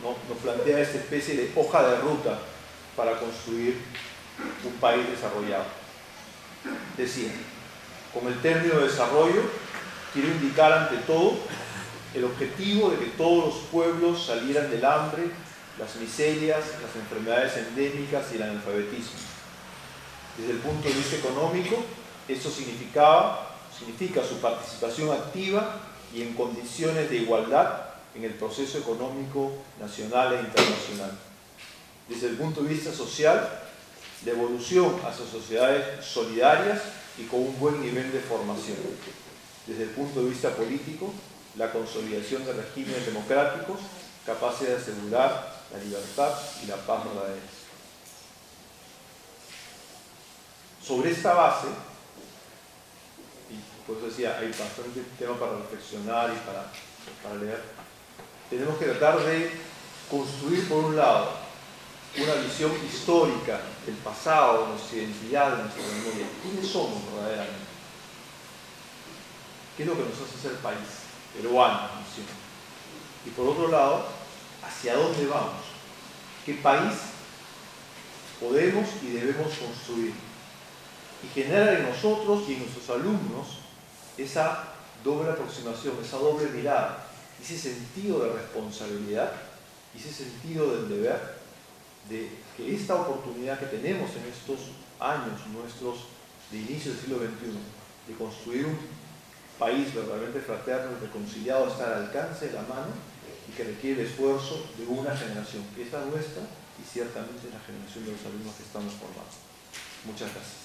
nos plantea esta especie de hoja de ruta para construir un país desarrollado. Decía, con el término de desarrollo, quiero indicar ante todo el objetivo de que todos los pueblos salieran del hambre, las miserias, las enfermedades endémicas y el analfabetismo. Desde el punto de vista económico, esto significa su participación activa y en condiciones de igualdad en el proceso económico nacional e internacional. Desde el punto de vista social, la evolución hacia sociedades solidarias y con un buen nivel de formación. Desde el punto de vista político, la consolidación de regímenes democráticos capaces de asegurar la libertad y la paz verdaderas. Sobre esta base, y por eso decía, hay bastante tema para reflexionar y para leer, tenemos que tratar de construir, por un lado, una visión histórica del pasado, de nuestra identidad, de nuestra memoria. ¿Quiénes somos verdaderamente? ¿Qué es lo que nos hace ser país? Peruano, nación. Y por otro lado, ¿hacia dónde vamos? ¿Qué país podemos y debemos construir? Y generar en nosotros y en nuestros alumnos esa doble aproximación, esa doble mirada, ese sentido de responsabilidad, ese sentido del deber, de que esta oportunidad que tenemos en estos años nuestros de inicio del siglo XXI, de construir un país verdaderamente fraterno y reconciliado, está al alcance de la mano y que requiere el esfuerzo de una generación, que es la nuestra y ciertamente la generación de los alumnos que estamos formando. Muchas gracias.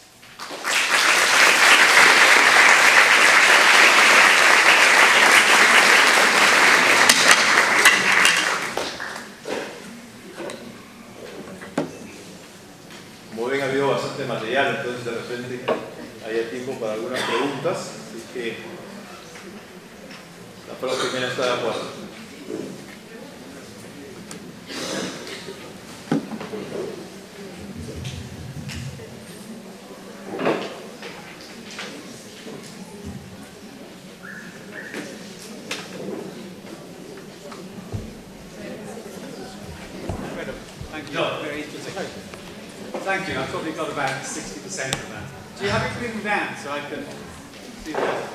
Como ven, ha habido bastante material, entonces de repente haya tiempo para algunas preguntas, así que la próxima está de acuerdo. Thank you. I've probably got about 60% of that. Do you have it written down so I can see that?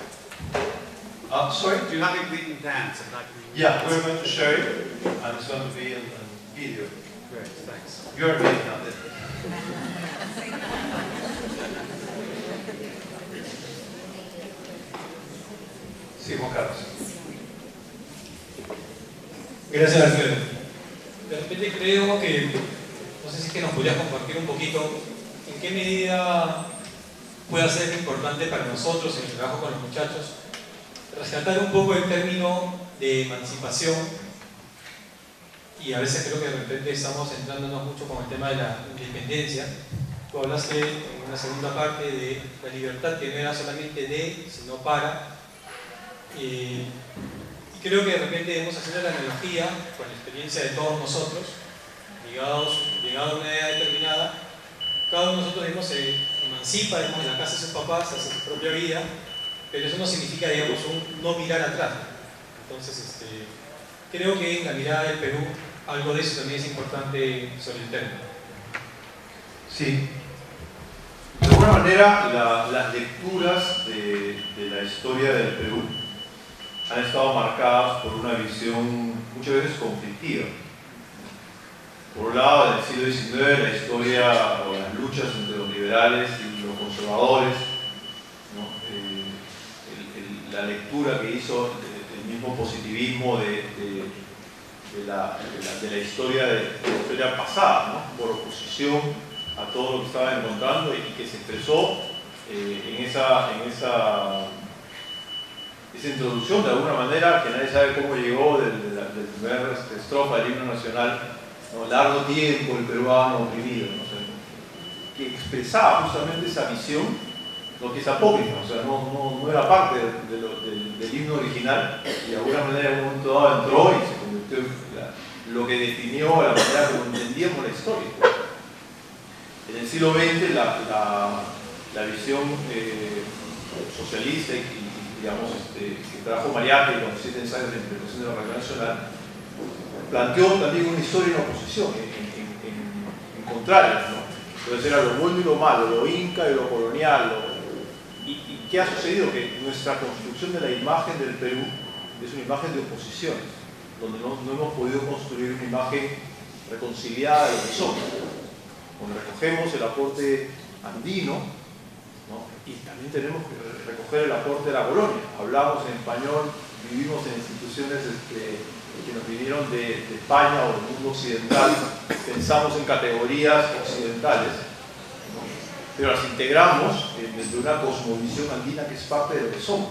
Sorry? Do you have it written down so that I can... Yeah, we're going to share it, and it's going to be in video. Great, thanks. You're reading now, then. Sí, Juan Carlos. Gracias, Alfredo. De repente creo que, no sé si es que nos podrías compartir un poquito en qué medida puede ser importante para nosotros en el trabajo con los muchachos rescatar un poco el término de emancipación, y a veces creo que de repente estamos centrándonos mucho con el tema de la independencia. Tú hablaste en una segunda parte de la libertad que no era solamente de, sino para, y creo que de repente debemos hacer la analogía con la experiencia de todos nosotros, llegados a una edad determinada. Cada uno de nosotros, digamos, se emancipa, digamos, en la casa de sus papás, hace su propia vida, pero eso no significa, digamos, un no mirar atrás. Entonces, creo que en la mirada del Perú, algo de eso también es importante sobre el tema. Sí. De alguna manera, las lecturas de la historia del Perú han estado marcadas por una visión muchas veces conflictiva. Por un lado, en el siglo XIX, la historia o las luchas entre los liberales y los conservadores, ¿no? La lectura que hizo el mismo positivismo de la historia pasada, ¿no? Por oposición a todo lo que estaba encontrando y que se expresó en esa introducción de alguna manera, que nadie sabe cómo llegó del primer estrofa del himno nacional, ¿no? Largo tiempo el peruano oprimido, ¿no? O sea, que expresaba justamente esa visión, lo que es apócrifa, o sea, no era parte del himno original, y de alguna manera en un momento dado entró y se convirtió en lo que definió la manera como entendíamos la historia. En el siglo XX la visión socialista digamos, que trajo Mariátegui con los 7 ensayos de interpretación de la realidad nacional, planteó también una historia en oposición, en contrarios, ¿no? Entonces era lo bueno y lo malo, lo inca y lo colonial. ¿Y qué ha sucedido? Que nuestra construcción de la imagen del Perú es una imagen de oposiciones, donde no hemos podido construir una imagen reconciliada de lo que somos. Cuando recogemos el aporte andino, ¿no? Y también tenemos que recoger el aporte de la colonia. Hablamos en español, vivimos en instituciones que nos vinieron de España o del mundo occidental, pensamos en categorías occidentales, ¿no? Pero las integramos desde una cosmovisión andina que es parte de lo que somos.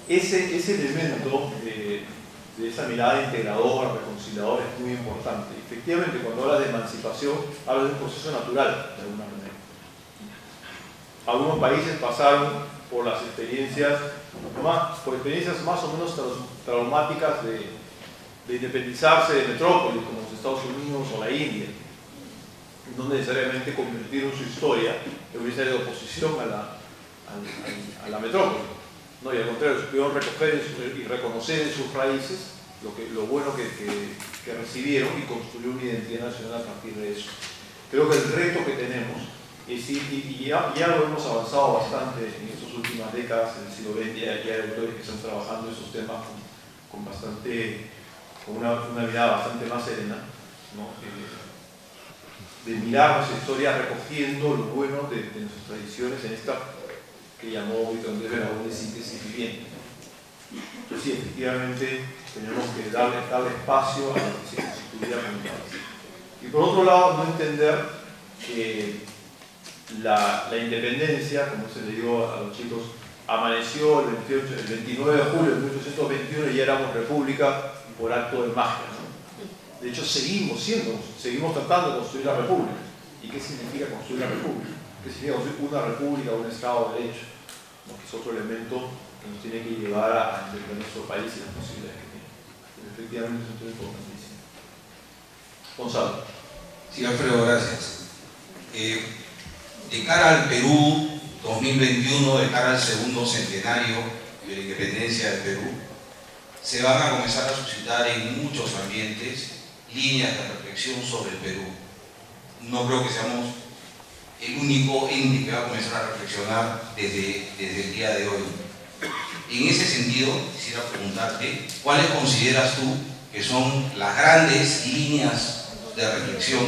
Ese elemento de esa mirada integradora, reconciliadora, es muy importante. Efectivamente, cuando hablas de emancipación, hablas de un proceso natural, de alguna manera. Algunos países pasaron por las experiencias más o menos traumáticas de independizarse de metrópolis, como los Estados Unidos o la India, no necesariamente convirtieron su historia en una historia de oposición a la metrópoli, ¿no? Y al contrario, supieron recoger y reconocer en sus raíces lo bueno que recibieron y construir una identidad nacional a partir de eso. Creo que el reto que tenemos es y ya lo hemos avanzado bastante en estas últimas décadas del siglo XX, y hay autores que están trabajando esos temas con una mirada bastante más serena, ¿no? De mirar nuestra historia recogiendo lo bueno de nuestras tradiciones en esta que llamó Víctor Andrés Benavente de síntesis viviente. Entonces, sí, efectivamente tenemos que darle espacio a lo que se constituya como país. Y por otro lado, no entender que la independencia, como se le dijo a los chicos, amaneció el 29 de julio de 1821 y ya éramos república por acto de magia, ¿no? De hecho, seguimos tratando de construir la república. ¿Y qué significa construir la república? ¿Qué significa construir una república, un Estado de Derecho? ¿No? Que es otro elemento que nos tiene que llevar a entender nuestro país y las posibilidades que tiene. Pero efectivamente es un tema importantísimo. Gonzalo. Sí, Alfredo, gracias. De cara al Perú 2021, de cara al segundo centenario de la independencia del Perú, se van a comenzar a suscitar en muchos ambientes líneas de reflexión sobre el Perú. No creo que seamos el único ente que va a comenzar a reflexionar desde el día de hoy. En ese sentido, quisiera preguntarte, ¿cuáles consideras tú que son las grandes líneas de reflexión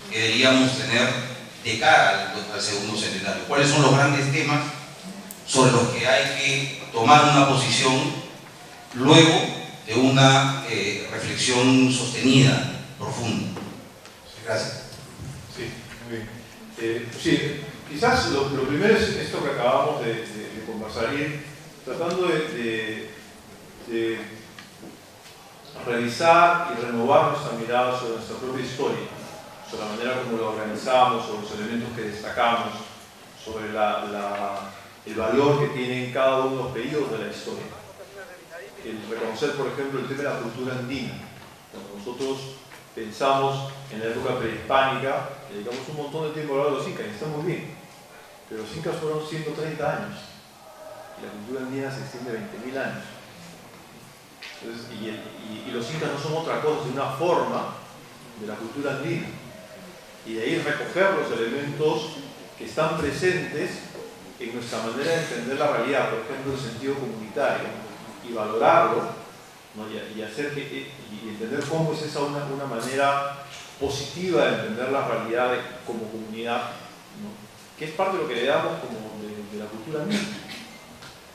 que deberíamos tener de cara al segundo centenario? ¿Cuáles son los grandes temas sobre los que hay que tomar una posición luego de una reflexión sostenida, profunda? Gracias. Sí, muy bien. Sí, quizás lo primero es esto que acabamos de conversar, ir tratando de revisar y renovar nuestra mirada sobre nuestra propia historia, sobre la manera como lo organizamos, sobre los elementos que destacamos, sobre el valor que tienen cada uno de los periodos de la historia. El reconocer, por ejemplo, el tema de la cultura andina. Cuando nosotros pensamos en la época prehispánica, dedicamos un montón de tiempo a hablar de los incas, y está muy bien, pero los incas fueron 130 años, y la cultura andina se extiende 20.000 años. Entonces, y los incas no son otra cosa que una forma de la cultura andina, y de ahí recoger los elementos que están presentes en nuestra manera de entender la realidad, por ejemplo, el sentido comunitario, y valorarlo ¿no? y entender cómo es esa una manera positiva de entender la realidad como comunidad, ¿no? Que es parte de lo que le damos como de la cultura misma,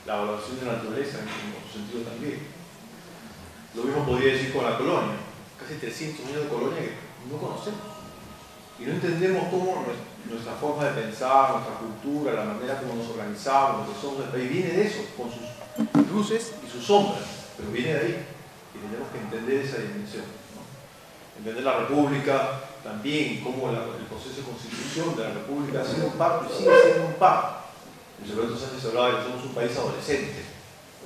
la valoración de la naturaleza en otro sentido también. Lo mismo podría decir con la colonia, casi 300 años de colonia que no conocemos y no entendemos cómo nuestra forma de pensar, nuestra cultura, la manera como nos organizamos, lo que somos del país, viene de eso, con sus luces y sus sombras, pero viene de ahí y tenemos que entender esa dimensión, ¿no? Entender la República también, cómo el proceso de constitución de la República ha sido un parto y sigue siendo un parto. Roberto Sánchez hablaba de que somos un país adolescente,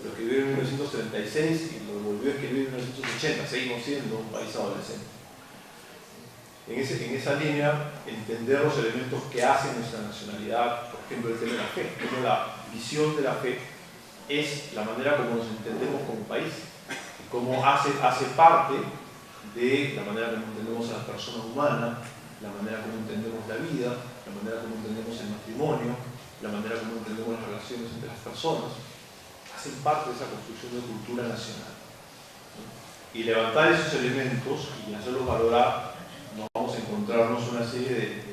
lo que vivió en 1936 y lo volvió a escribir en 1980, seguimos siendo un país adolescente. En esa línea, entender los elementos que hacen nuestra nacionalidad, por ejemplo, el tema de la fe, cómo la visión de la fe es la manera como nos entendemos como país, cómo hace parte de la manera como entendemos a las personas humanas, la manera como entendemos la vida, la manera como entendemos el matrimonio, la manera como entendemos las relaciones entre las personas, hacen parte de esa construcción de cultura nacional, ¿no? Y levantar esos elementos y hacerlos valorar, nos vamos a encontrarnos una serie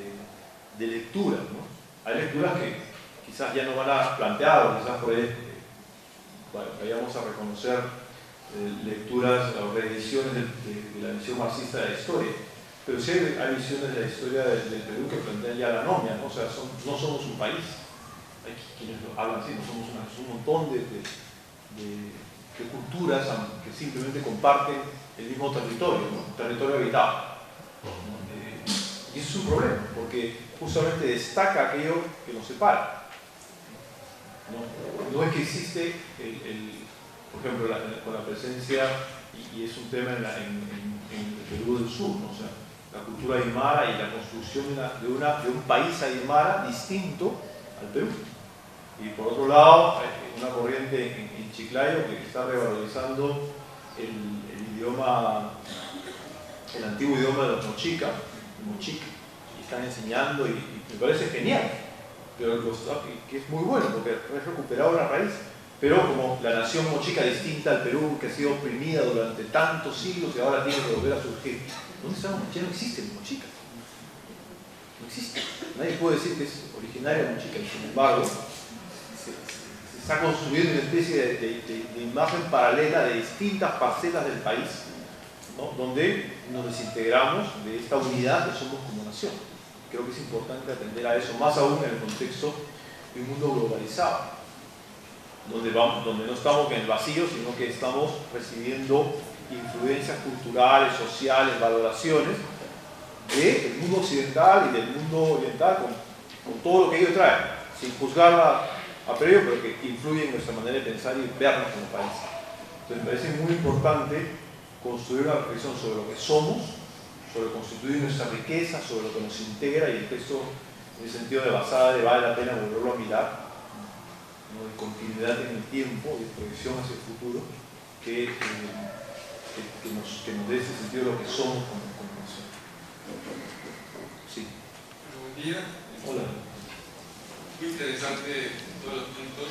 de lecturas, ¿no? Hay lecturas que quizás ya no van a plantear, quizás por ahí, vayamos a reconocer lecturas o reediciones de la visión marxista de la historia, pero sí hay visiones de la historia del Perú que plantean ya la anomia, ¿no? O sea, no somos un país. Hay quienes lo hablan así, no somos un montón de culturas que simplemente comparten el mismo territorio, ¿no? Territorio habitado. Y eso es un problema, porque justamente destaca aquello que nos separa. No es que existe, por ejemplo, con la presencia, y es un tema en el Perú del Sur, ¿no? O sea, la cultura aymara y la construcción de un país aymara distinto al Perú. Y por otro lado, una corriente en Chiclayo que está revalorizando el idioma, el antiguo idioma de los mochica, y están enseñando, y me parece genial, pero que es muy bueno porque es recuperado la raíz. Pero como la nación mochica distinta al Perú, que ha sido oprimida durante tantos siglos y ahora tiene que volver a surgir, ¿dónde está la mochica? No existe el mochica. No existe. Nadie puede decir que es originaria de mochica, y sin embargo, se está construyendo una especie de imagen paralela de distintas parcelas del país, ¿no? Donde nos desintegramos de esta unidad que somos como nación. Creo que es importante atender a eso, más aún en el contexto de un mundo globalizado, donde no estamos en el vacío, sino que estamos recibiendo influencias culturales, sociales, valoraciones del mundo occidental y del mundo oriental, con todo lo que ello trae, sin juzgarla a priori, pero que influye en nuestra manera de pensar y vernos como país. Entonces me parece muy importante construir una reflexión sobre lo que somos, sobre constituir nuestra riqueza, sobre lo que nos integra, y el texto, en el sentido de basada, vale la pena volverlo a mirar, ¿no? De continuidad en el tiempo, de proyección hacia el futuro, que nos dé ese sentido de lo que somos como nación. Sí. Buen día. Hola. Muy interesante todos los puntos.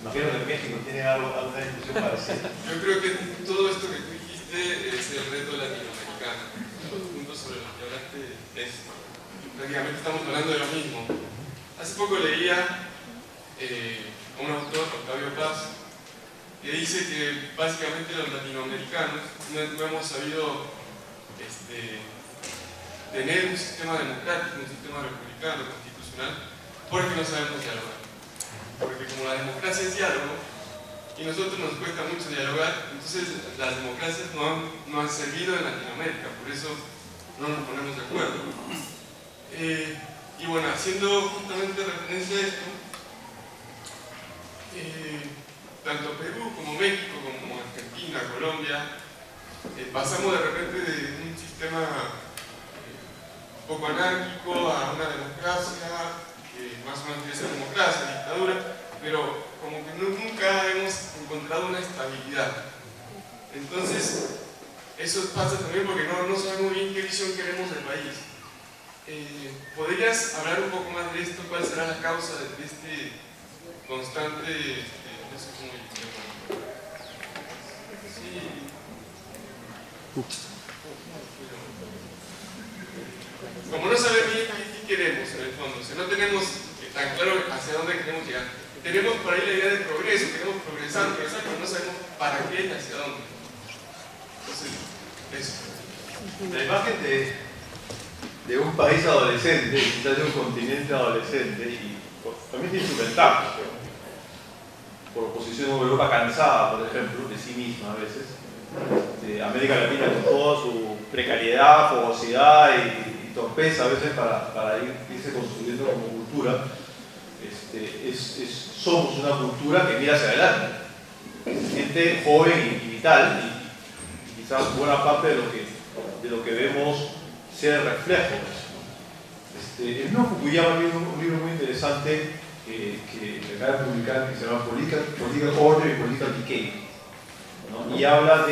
Imagino que en México tiene alguna discusión parecida. Yo creo que todo esto que tú dijiste es el reto latinoamericano. Los puntos sobre los que hablaste prácticamente estamos hablando de lo mismo. Hace poco leía a un autor, Octavio Paz, que dice que básicamente los latinoamericanos no hemos sabido tener un sistema democrático, un sistema republicano, constitucional, porque no sabemos dialogar. Porque como la democracia es diálogo, y a nosotros nos cuesta mucho dialogar, entonces las democracias no han servido en Latinoamérica, por eso no nos ponemos de acuerdo. Y bueno, haciendo justamente referencia a esto, tanto Perú como México, como Argentina, Colombia, pasamos de repente de un sistema un poco anárquico a una democracia, que más o menos quiere ser democracia, dictadura, pero como que nunca hemos encontrado una estabilidad. Entonces, eso pasa también porque no sabemos bien qué visión queremos del país. ¿Podrías hablar un poco más de esto? ¿Cuál será la causa de este constante, no sé cómo llamarlo? Como no sabemos bien qué queremos en el fondo, si no tenemos tan claro hacia dónde queremos llegar, tenemos por ahí la idea de progreso, queremos progresar, pero no sabemos para qué y hacia dónde. Entonces, eso. La imagen de un país adolescente, quizás de un continente adolescente, y también tiene sus ventajas. Por oposición a Europa cansada, por ejemplo, de sí misma a veces. América Latina con toda su precariedad, fogosidad y torpeza a veces para irse construyendo como cultura. Somos una cultura que mira hacia adelante, que se siente joven y vital, y quizás buena parte de lo que vemos sea el reflejo de eso. El mismo Fukuyama tiene un libro muy interesante que acaba de publicar, que se llama Political Order y Political Decay, ¿no? Y habla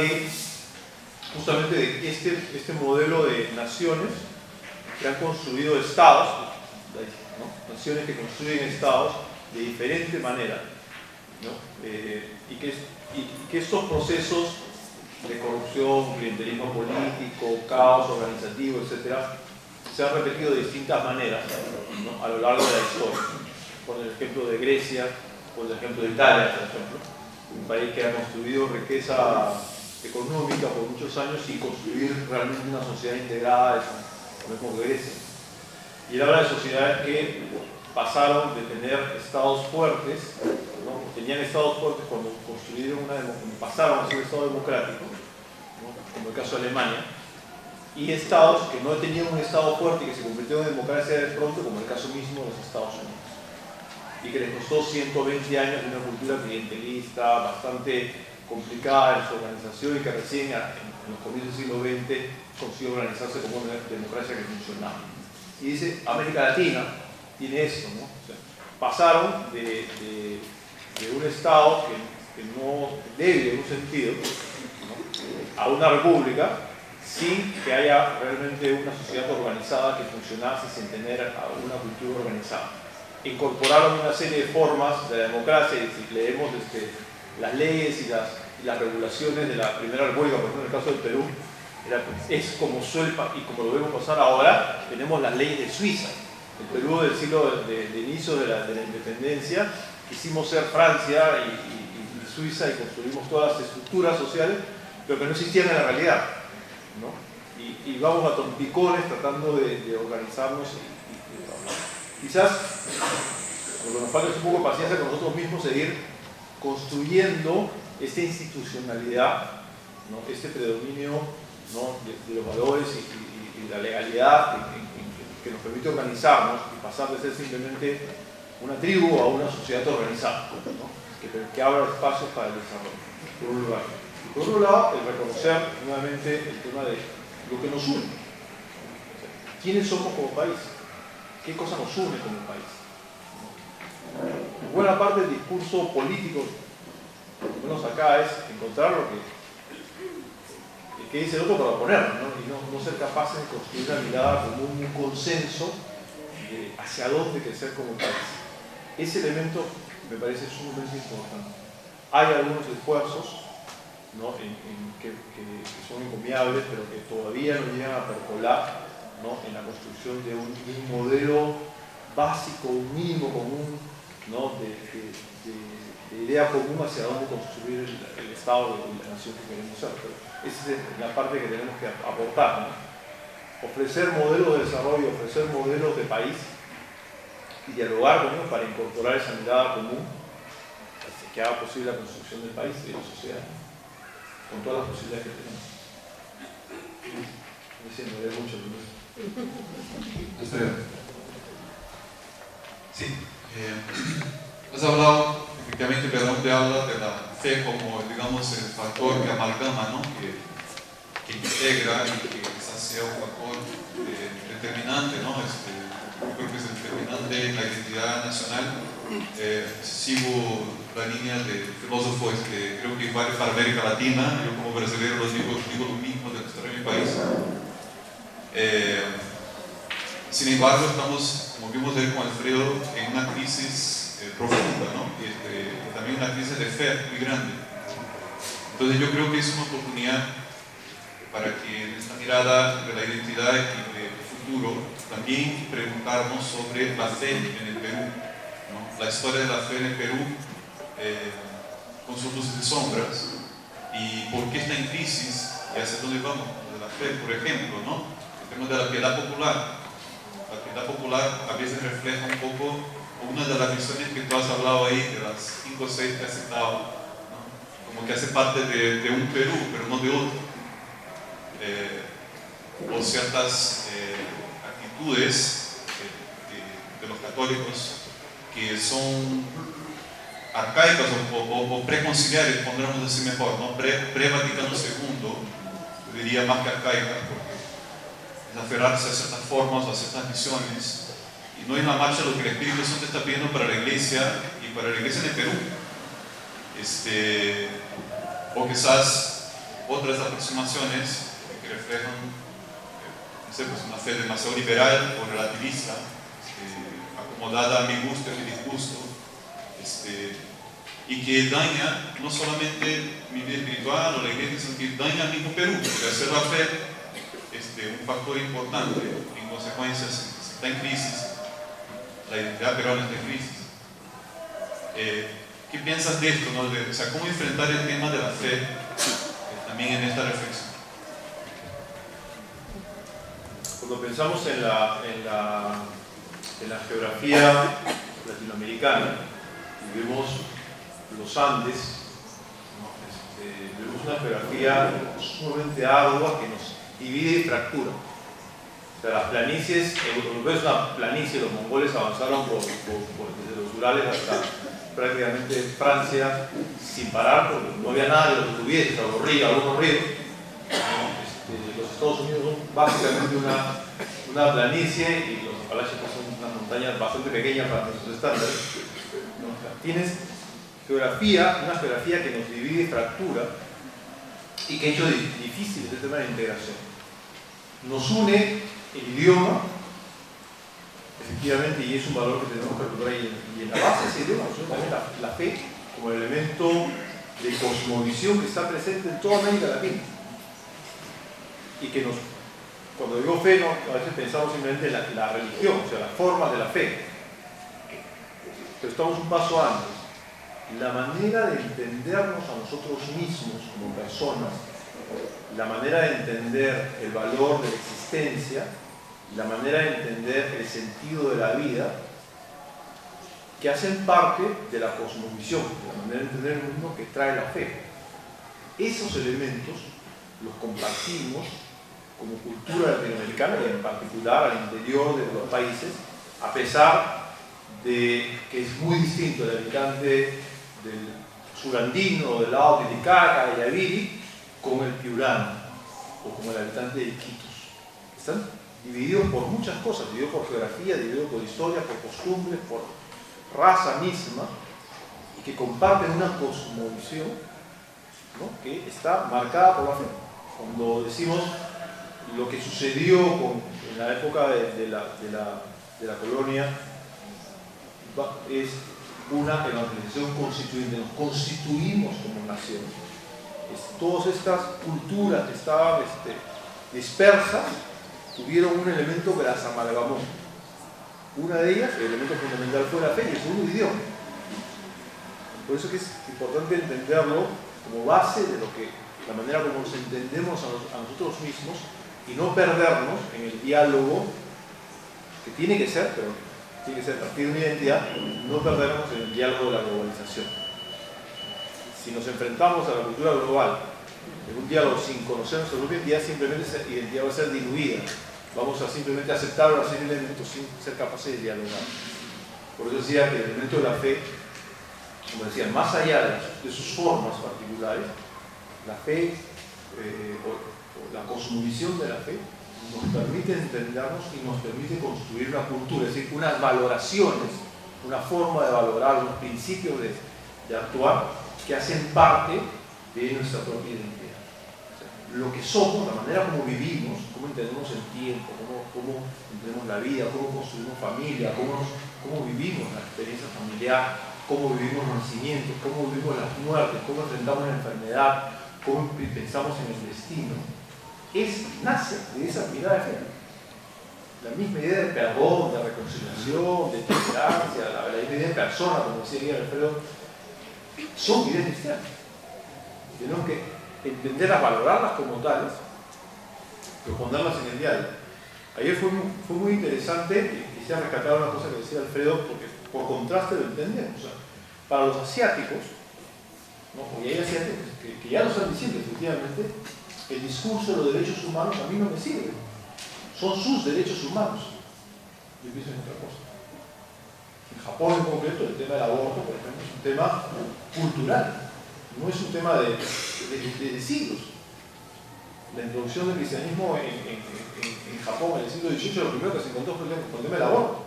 justamente de este modelo de naciones que han construido estados, ¿no? Naciones que construyen estados de diferente manera, ¿no? Y que estos procesos de corrupción, clientelismo político, caos organizativo, etc., se han repetido de distintas maneras, ¿no? A lo largo de la historia. Por el ejemplo de Grecia, por el ejemplo de Italia, por ejemplo, un país que ha construido riqueza económica por muchos años sin construir realmente una sociedad integrada como Grecia. Y él habla de sociedades que pasaron de tener estados fuertes, ¿no? Tenían estados fuertes cuando pasaron a ser un estado democrático, ¿no? Como el caso de Alemania, y estados que no tenían un estado fuerte y que se convirtieron en democracia de pronto, como el caso mismo de los Estados Unidos, y que les costó 120 años de una cultura clientelista bastante complicada en su organización y que recién en los comienzos del siglo XX consiguió organizarse como una democracia que funcionaba. Y dice, América Latina tiene esto, ¿no? O sea, pasaron de un Estado que no débil en un sentido, ¿no? A una república sin que haya realmente una sociedad organizada que funcionase sin tener una cultura organizada. Incorporaron una serie de formas de la democracia, y si leemos las leyes y las regulaciones de la Primera República, por ejemplo en el caso del Perú, es como suele, y como lo vemos pasar ahora, tenemos las leyes de Suiza. El Perú del siglo de inicio de la independencia, quisimos ser Francia y Suiza y construimos todas las estructuras sociales, pero que no existían en la realidad, ¿no? Y vamos a trompicones tratando de organizarnos y trabajar. Quizás lo que nos falta es un poco de paciencia con nosotros mismos, seguir construyendo esta institucionalidad, ¿no? Este predominio, ¿no? de los valores y la legalidad que nos permite organizarnos y pasar de ser simplemente una tribu a una sociedad organizada, ¿no? que abra espacios para el desarrollo, por un lugar. Y por otro lado, el reconocer nuevamente el tema de lo que nos une. O sea, ¿quiénes somos como país? ¿Qué cosa nos une como país? Buena parte del discurso político, por lo menos acá, es encontrar lo que dice el otro para oponernos, ¿no? Y no ser capaces de construir una mirada como un consenso de hacia dónde crecer como país. Ese elemento me parece sumamente importante. Hay algunos esfuerzos, ¿no? que son encomiables, pero que todavía no llegan a percolar, ¿no? En la construcción de un modelo básico, un mínimo común, ¿no? de idea común hacia dónde construir el Estado de la nación que queremos ser. Pero esa es la parte que tenemos que aportar, ¿no? Ofrecer modelos de desarrollo, ofrecer modelos de país y dialogar con ellos para incorporar esa mirada común que haga posible la construcción del país y de la sociedad, con todas las posibilidades que tenemos. Me siento mucho primero. Sí, has hablado, efectivamente, Pedro te habla de la fe como, digamos, el factor que amalgama, ¿no? que integra y que quizás sea un factor determinante, ¿no? Yo creo que es determinante en la identidad nacional. Sigo la línea de filósofos que creo que vale para América Latina. Yo como brasileño digo lo mismo de mi país. Sin embargo, estamos, como vimos ayer con Alfredo, en una crisis profunda, ¿no? Y también una crisis de fe muy grande. Entonces yo creo que es una oportunidad para que en esta mirada de la identidad y del futuro también preguntarnos sobre la fe en el Perú, ¿no? La historia de la fe en el Perú con sus luces y sombras, y por qué está en crisis y hacia dónde vamos de la fe, por ejemplo, ¿no? El tema de la piedad popular. La piedad popular a veces refleja un poco una de las visiones que tú has hablado ahí, de las 5 o 6 que has citado, ¿no? Como que hace parte de un Perú, pero no de otro. O ciertas actitudes de los católicos que son arcaicas o preconciliares, pondremos decir mejor, ¿no? Pre-Vaticano II, yo diría más que arcaicas, porque es aferrarse a ciertas formas, a ciertas visiones, y no es la marcha lo que el Espíritu Santo está pidiendo para la Iglesia y para la Iglesia en el Perú. O quizás otras aproximaciones que reflejan no sé, pues una fe demasiado liberal o relativista, acomodada a mi gusto y a mi disgusto, y que daña no solamente mi vida espiritual o la iglesia, sino que daña al mismo Perú, porque hacer la fe un factor importante. En consecuencia, si está en crisis, la identidad peruana está en crisis. ¿Qué piensas de esto, no? O sea, ¿cómo enfrentar el tema de la fe también en esta reflexión? Cuando pensamos en la geografía latinoamericana y vemos los Andes, ¿no? Vemos una geografía sumamente ardua que nos divide y fractura. O sea, las planicies, Europa es una planicie, los mongoles avanzaron desde los Urales hasta prácticamente Francia sin parar, porque no había nada de lo que tuviese, algunos ríos. Los Estados Unidos son básicamente una planicie y los Apalaches son unas montañas bastante pequeñas para nuestros estándares. ¿No? O sea, tienes una geografía que nos divide y fractura y que ha hecho difícil este tema de integración. Nos une el idioma, efectivamente, y es un valor que tenemos que recuperar, y en la base de ese idioma nos une también la fe como elemento de cosmovisión que está presente en toda América Latina. Y que cuando digo fe, no, a veces pensamos simplemente en la religión, o sea, las formas de la fe. Pero estamos un paso antes. La manera de entendernos a nosotros mismos como personas, la manera de entender el valor de la existencia, la manera de entender el sentido de la vida, que hacen parte de la cosmovisión, de la manera de entender el mundo que trae la fe. Esos elementos los compartimos como cultura latinoamericana y en particular al interior de los países, a pesar de que es muy distinto el habitante del surandino, del lado de Titicaca, de Yaviri, con el piurano o con el habitante de Iquitos. Están divididos por muchas cosas, divididos por geografía, divididos por historia, por costumbres, por raza misma, y que comparten una cosmovisión, ¿no? Que está marcada por la fe. Cuando decimos lo que sucedió en la época de la colonia, es una evangelización constituyente, nos constituimos como nación. Todas estas culturas que estaban dispersas tuvieron un elemento que las amalgamó. Una de ellas, el elemento fundamental, fue la fe, y el segundo, idioma. Por eso que es importante entenderlo como base de la manera como nos entendemos a nosotros mismos, y no perdernos en el diálogo que tiene que ser, pero tiene que ser a partir de una identidad, no perdernos en el diálogo de la globalización. Si nos enfrentamos a la cultura global en un diálogo sin conocer nuestra propia identidad, simplemente esa identidad va a ser diluida. Vamos a simplemente aceptar una serie de elementos sin ser capaces de dialogar. Por eso decía que el elemento de la fe, como decía, más allá de sus formas particulares, la fe o la cosmovisión de la fe nos permite entendernos y nos permite construir una cultura, es decir, unas valoraciones, una forma de valorar, unos principios de actuar que hacen parte de nuestra propia identidad. O sea, lo que somos, la manera como vivimos, cómo entendemos el tiempo, cómo entendemos la vida, cómo construimos familia, cómo vivimos la experiencia familiar, cómo vivimos los nacimientos, cómo vivimos las muertes, cómo enfrentamos la enfermedad. cómo pensamos en el destino, nace de esa mirada de fe. La misma idea de perdón, de reconciliación, de tolerancia, la misma idea de persona, como decía Miguel Alfredo, son ideas cristianas. Tenemos que entender a valorarlas como tales, pero ponerlas en el diálogo. Ayer fue muy interesante, y quisiera rescatar una cosa que decía Alfredo, porque por contraste lo entendemos. O sea, para los asiáticos, ¿no? Y hay asiáticos que ya lo están diciendo efectivamente, el discurso de los derechos humanos a mí no me sirve. Son sus derechos humanos. Yo pienso en otra cosa. En Japón en concreto, el tema del aborto, por ejemplo, es un tema cultural. No es un tema de siglos. La introducción del cristianismo en Japón en el siglo XVIII, lo primero que se encontró fue con el tema del aborto.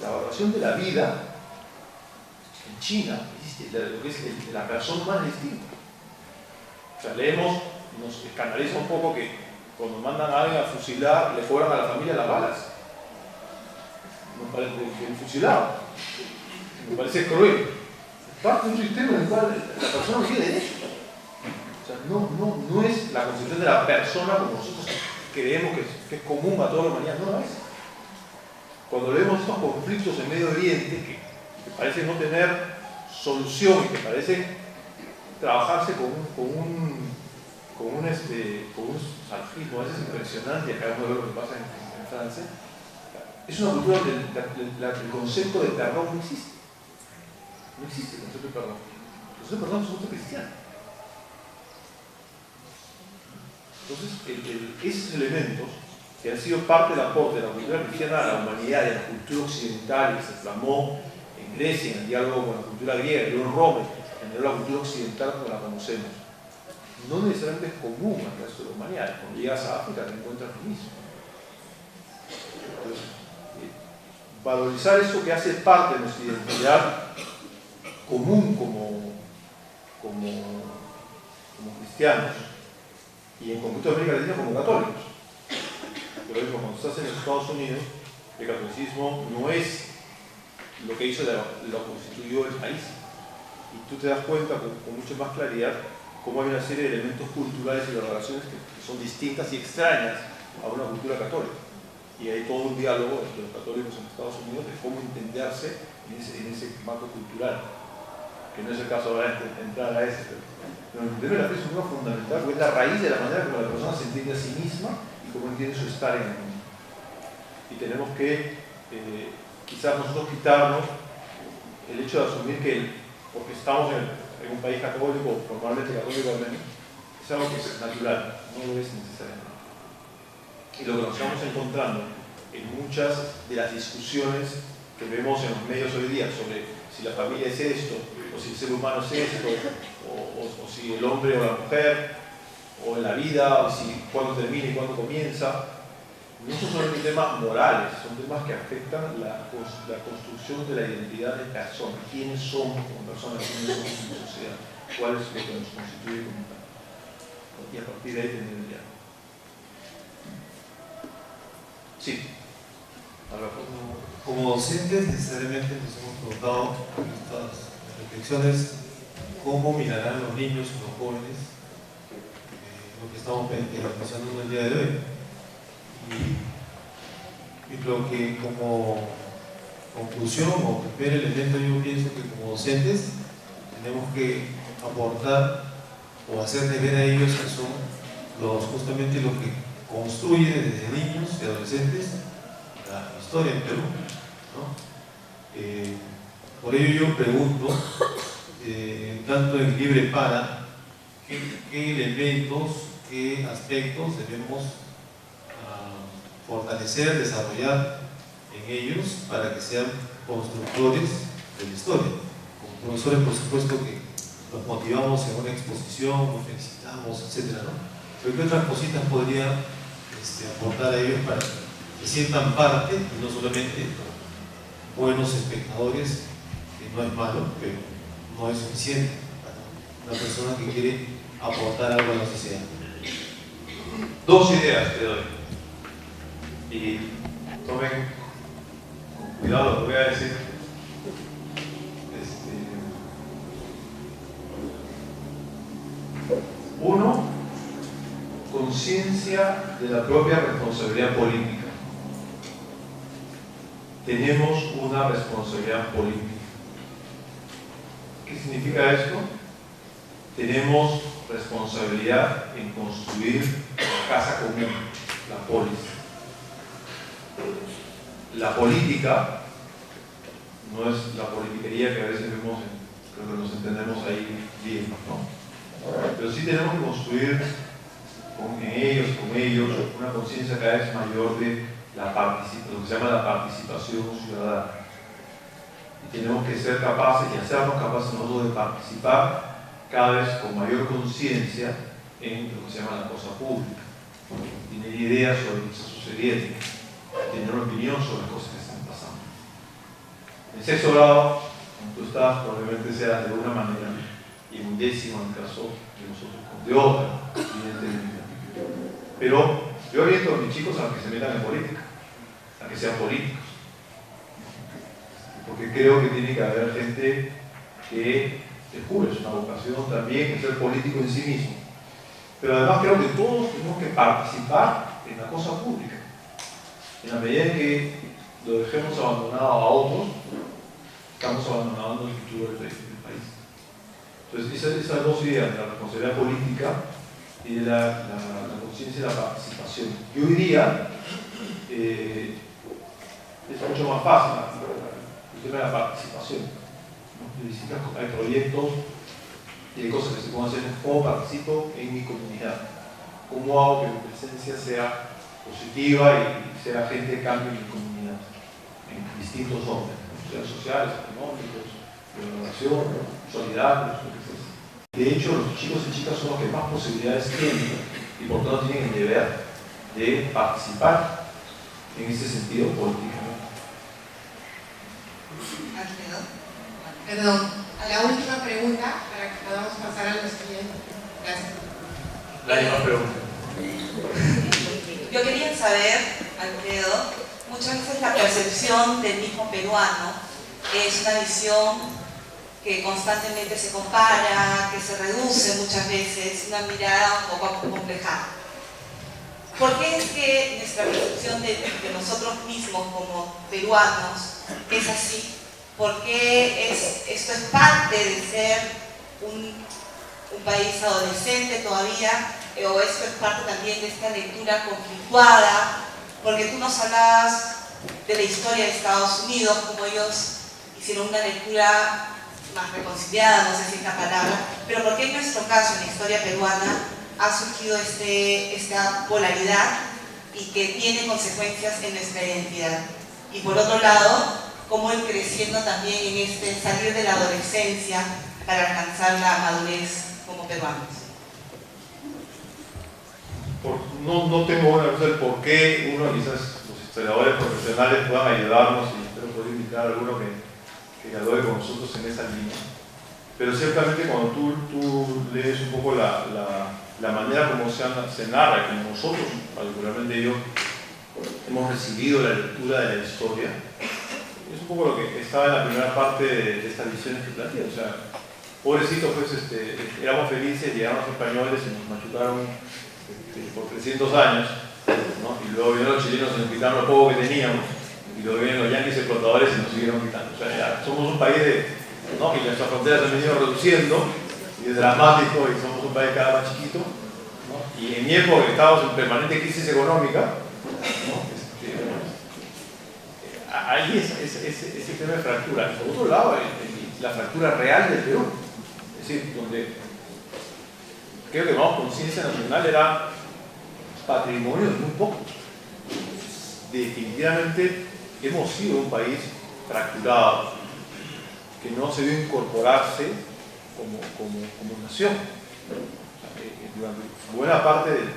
La valoración de la vida en China, lo que es la persona humana es distinta. O sea, leemos, nos escandaliza un poco que cuando mandan a alguien a fusilar, le cobran a la familia las balas. Nos parece el fusilado. Me parece cruel. Es parte de un sistema en el cual la persona no tiene derecho. O sea, no es la concepción de la persona como nosotros creemos que es común a toda la humanidad. No lo es. Cuando vemos estos conflictos en Medio Oriente que parecen no tener solución y que parecen trabajarse con un salafismo a veces impresionante, acabamos de ver lo que pasa en Francia, es una cultura donde el concepto de perdón no existe. No existe el concepto de perdón. El concepto de perdón es un concepto cristiano. Entonces, esos elementos que han sido parte del aporte de la cultura cristiana a la humanidad, de la cultura occidental, que se plasmó en Grecia, en el diálogo con la cultura griega, y luego en Roma, en la cultura occidental como la conocemos, no necesariamente es común al resto de la humanidad. Cuando llegas a África te encuentras lo mismo. Entonces, valorizar eso que hace parte de nuestra identidad común como cristianos, y en concreto América Latina como católicos. Pero mismo, cuando estás en los Estados Unidos, el catolicismo no es lo que hizo lo constituyó el país. Y tú te das cuenta con mucha más claridad cómo hay una serie de elementos culturales y de relaciones que son distintas y extrañas a una cultura católica. Y hay todo un diálogo entre los católicos en Estados Unidos de cómo entenderse en ese marco cultural, que no es el caso ahora de entrar a ese. Pero entender la fe es un tema fundamental, porque es la raíz de la manera como la persona se entiende a sí misma y cómo entiende su estar en el mundo. Y tenemos que quizás nosotros quitarnos el hecho de asumir que porque estamos en un país católico, formalmente católico al menos, es algo que es natural, no lo es necesariamente. Y lo que nos estamos encontrando en muchas de las discusiones que vemos en los medios hoy día sobre si la familia es esto, o si el ser humano es esto, o si el hombre o la mujer, o en la vida, o si cuándo termina y cuándo comienza, no son temas morales, son temas que afectan la construcción de la identidad de personas, quiénes somos como personas, quiénes somos como sociedad, cuál es lo que nos constituye como tal. Y a partir de ahí tener el diálogo. Sí. Como docentes necesariamente nos hemos preguntado en estas reflexiones cómo mirarán los niños y los jóvenes lo que estamos pensando en el día de hoy. Y creo que como conclusión o primer elemento, yo pienso que como docentes tenemos que aportar o hacerles ver a ellos que son justamente lo que construye desde niños y adolescentes la historia en Perú, ¿no? Por ello yo pregunto, tanto en Libre Para, ¿qué elementos, qué aspectos debemos fortalecer, desarrollar en ellos para que sean constructores de la historia? Como profesores, por supuesto que los motivamos en una exposición, los felicitamos, etc., ¿no? Pero ¿qué otras cositas podría aportar a ellos para que sientan parte y no solamente buenos espectadores, que no es malo, pero no es suficiente para una persona que quiere aportar algo a la sociedad? Dos ideas te doy. Y tomen con cuidado lo que voy a decir. conciencia de la propia responsabilidad política. Tenemos una responsabilidad política. ¿Qué significa esto? Tenemos responsabilidad en construir la casa común, la polis. La política no es la politiquería que a veces vemos, creo que nos entendemos ahí bien, ¿no? Pero sí tenemos que construir con ellos, una conciencia cada vez mayor de lo que se llama la participación ciudadana. Y tenemos que ser capaces y hacernos capaces nosotros de participar cada vez con mayor conciencia en lo que se llama la cosa pública. Tener ideas sobre lo que está sucediendo, tener una opinión sobre las cosas que están pasando. En sexto grado, como tú estás, probablemente sea de una manera, y en décimo en el caso de nosotros, de otra, evidentemente. Pero yo oriento a mis chicos a que se metan en política, a que sean políticos. Porque creo que tiene que haber gente que descubre una vocación también en ser político en sí mismo. Pero además creo que todos tenemos que participar en la cosa pública. En la medida en que lo dejemos abandonado a otros, estamos abandonando el futuro del país. Entonces esas dos ideas, la responsabilidad política y de la conciencia de la participación. Yo diría, es mucho más fácil el tema de la participación, ¿no? Hay proyectos y hay cosas que se pueden hacer. ¿Cómo participo en mi comunidad? ¿Cómo hago que mi presencia sea positiva y sea agente de cambio en mi comunidad? En distintos órdenes, sean sociales, económicos, de innovación, solidarios, lo que sea. De hecho, los chicos y chicas son los que más posibilidades tienen y por tanto tienen el deber de participar en ese sentido políticamente. Perdón, a la última pregunta para que podamos pasar a los siguientes. Gracias. La misma pregunta. Yo quería saber, Alfredo, muchas veces la percepción del mismo peruano es una visión que constantemente se compara, que se reduce muchas veces, una mirada un poco complejada. ¿Por qué es que nuestra percepción de nosotros mismos como peruanos es así? ¿Por qué esto es parte de ser un país adolescente todavía? ¿O esto es parte también de esta lectura conflictuada? Porque tú nos hablabas de la historia de Estados Unidos, como ellos hicieron una lectura más reconciliada, no sé si es la palabra, pero ¿por qué en nuestro caso, en la historia peruana, ha surgido esta polaridad y que tiene consecuencias en nuestra identidad? Y por otro lado, cómo ir creciendo también en salir de la adolescencia para alcanzar la madurez como peruanos. No tengo una cosa del por qué quizás los historiadores profesionales puedan ayudarnos y espero poder invitar a alguno que dialogue con nosotros en esa línea. Pero ciertamente cuando tú lees un poco la manera como se narra, como nosotros, particularmente yo, hemos recibido la lectura de la historia, es un poco lo que estaba en la primera parte de estas visiones que planteé. O sea, pobrecitos, pues éramos felices, llegaron los españoles y nos machucaron por 300 años, ¿no? Y luego vinieron los chilenos y nos quitaron lo poco que teníamos, y luego vienen los yanquis explotadores y nos siguieron quitando. O sea, ya somos un país ¿no? Y nuestras fronteras se han venido reduciendo, y es dramático, y somos un país cada vez más chiquito, ¿no? Y en mi época que estábamos en permanente crisis económica, ¿no? Ahí ese tema de fractura. Y por otro lado, la fractura real del Perú. Es decir, donde creo que más conciencia nacional era patrimonio de muy pocos. Definitivamente hemos sido un país fracturado, que no se vio incorporarse como nación. Durante buena parte del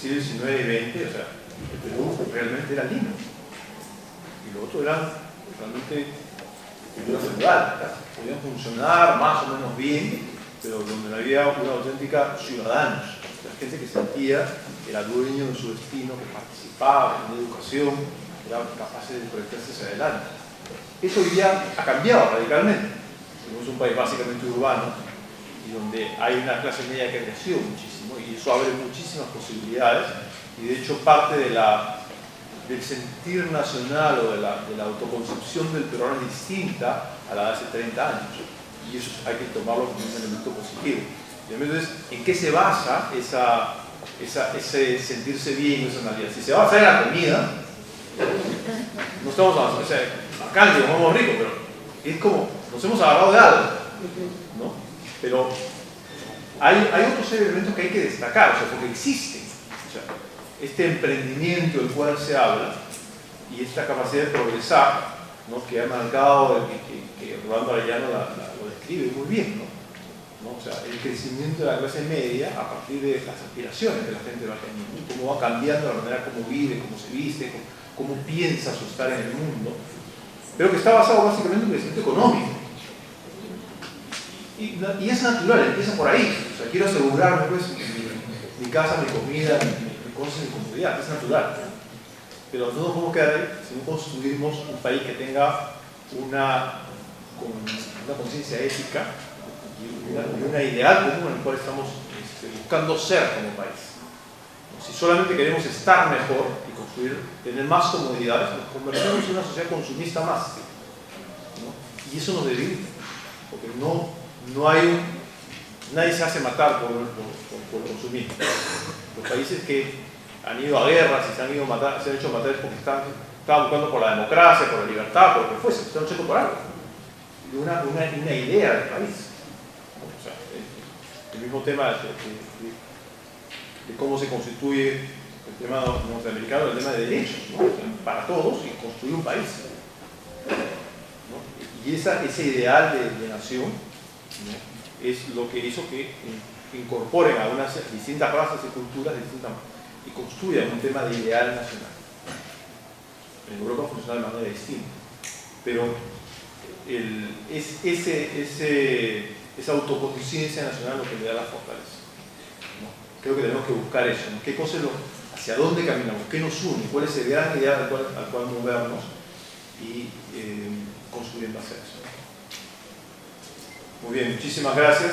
siglo XIX y XX, o sea, el Perú realmente era Lima. Y lo otro eran realmente culturas feudales, podían funcionar más o menos bien, pero donde no había una auténtica ciudadanos, la gente que sentía que era dueño de su destino, que participaba en la educación, era capaz de proyectarse hacia adelante. Eso hoy día ha cambiado radicalmente. Tenemos un país básicamente urbano, y donde hay una clase media que ha crecido muchísimo, y eso abre muchísimas posibilidades, y de hecho parte del sentir nacional o de la autoconcepción del peruano es distinta a la de hace 30 años, y eso hay que tomarlo como un elemento positivo. Y entonces, ¿en qué se basa ese sentirse bien, esa nacionalidad? Si se basa en la comida, no estamos avanzando, o sea, acá nos vamos ricos, pero es como, nos hemos agarrado de algo, ¿no? Pero hay otros elementos que hay que destacar, o sea, porque existen. O sea, este emprendimiento del cual se habla y esta capacidad de progresar, ¿no? Que ha marcado, que Rolando Arellano lo describe muy bien, ¿no? O sea, el crecimiento de la clase media a partir de las aspiraciones que la gente va teniendo, cómo va cambiando la manera como vive, cómo se viste, cómo piensa su estar en el mundo, pero que está basado básicamente en un crecimiento económico. Y es natural, empieza por ahí. O sea, quiero asegurarme, pues, mi casa, mi comida, mi cosas, mi comodidad, es natural. Pero no nos podemos quedar ahí si no construimos un país que tenga una conciencia ética y una ideal común en el cual estamos buscando ser como país. Si solamente queremos estar mejor y tener más comodidades, nos convertimos en una sociedad consumista más, ¿no? Y eso nos debilita, porque nadie se hace matar por consumir. Los países que han ido a guerras y se han hecho matar es porque estaban buscando por la democracia, por la libertad, por lo que fuese, están luchando por algo, una idea del país. O sea, el mismo tema de cómo se constituye el tema norteamericano, el tema de derechos, ¿no? Para todos y construir un país, ¿no? Y ese ideal de nación, ¿no? Es lo que hizo que incorporen a unas distintas razas y culturas y construyan un tema de ideal nacional. En Europa funciona de manera distinta, pero esa autoconciencia nacional lo que le da la fortaleza, ¿no? Creo que tenemos que buscar eso, ¿no? ¿Qué cosa hacia dónde caminamos? ¿Qué nos une? ¿Cuál es el gran ideal al cual movernos? Y construir en base a eso. Muy bien, muchísimas gracias.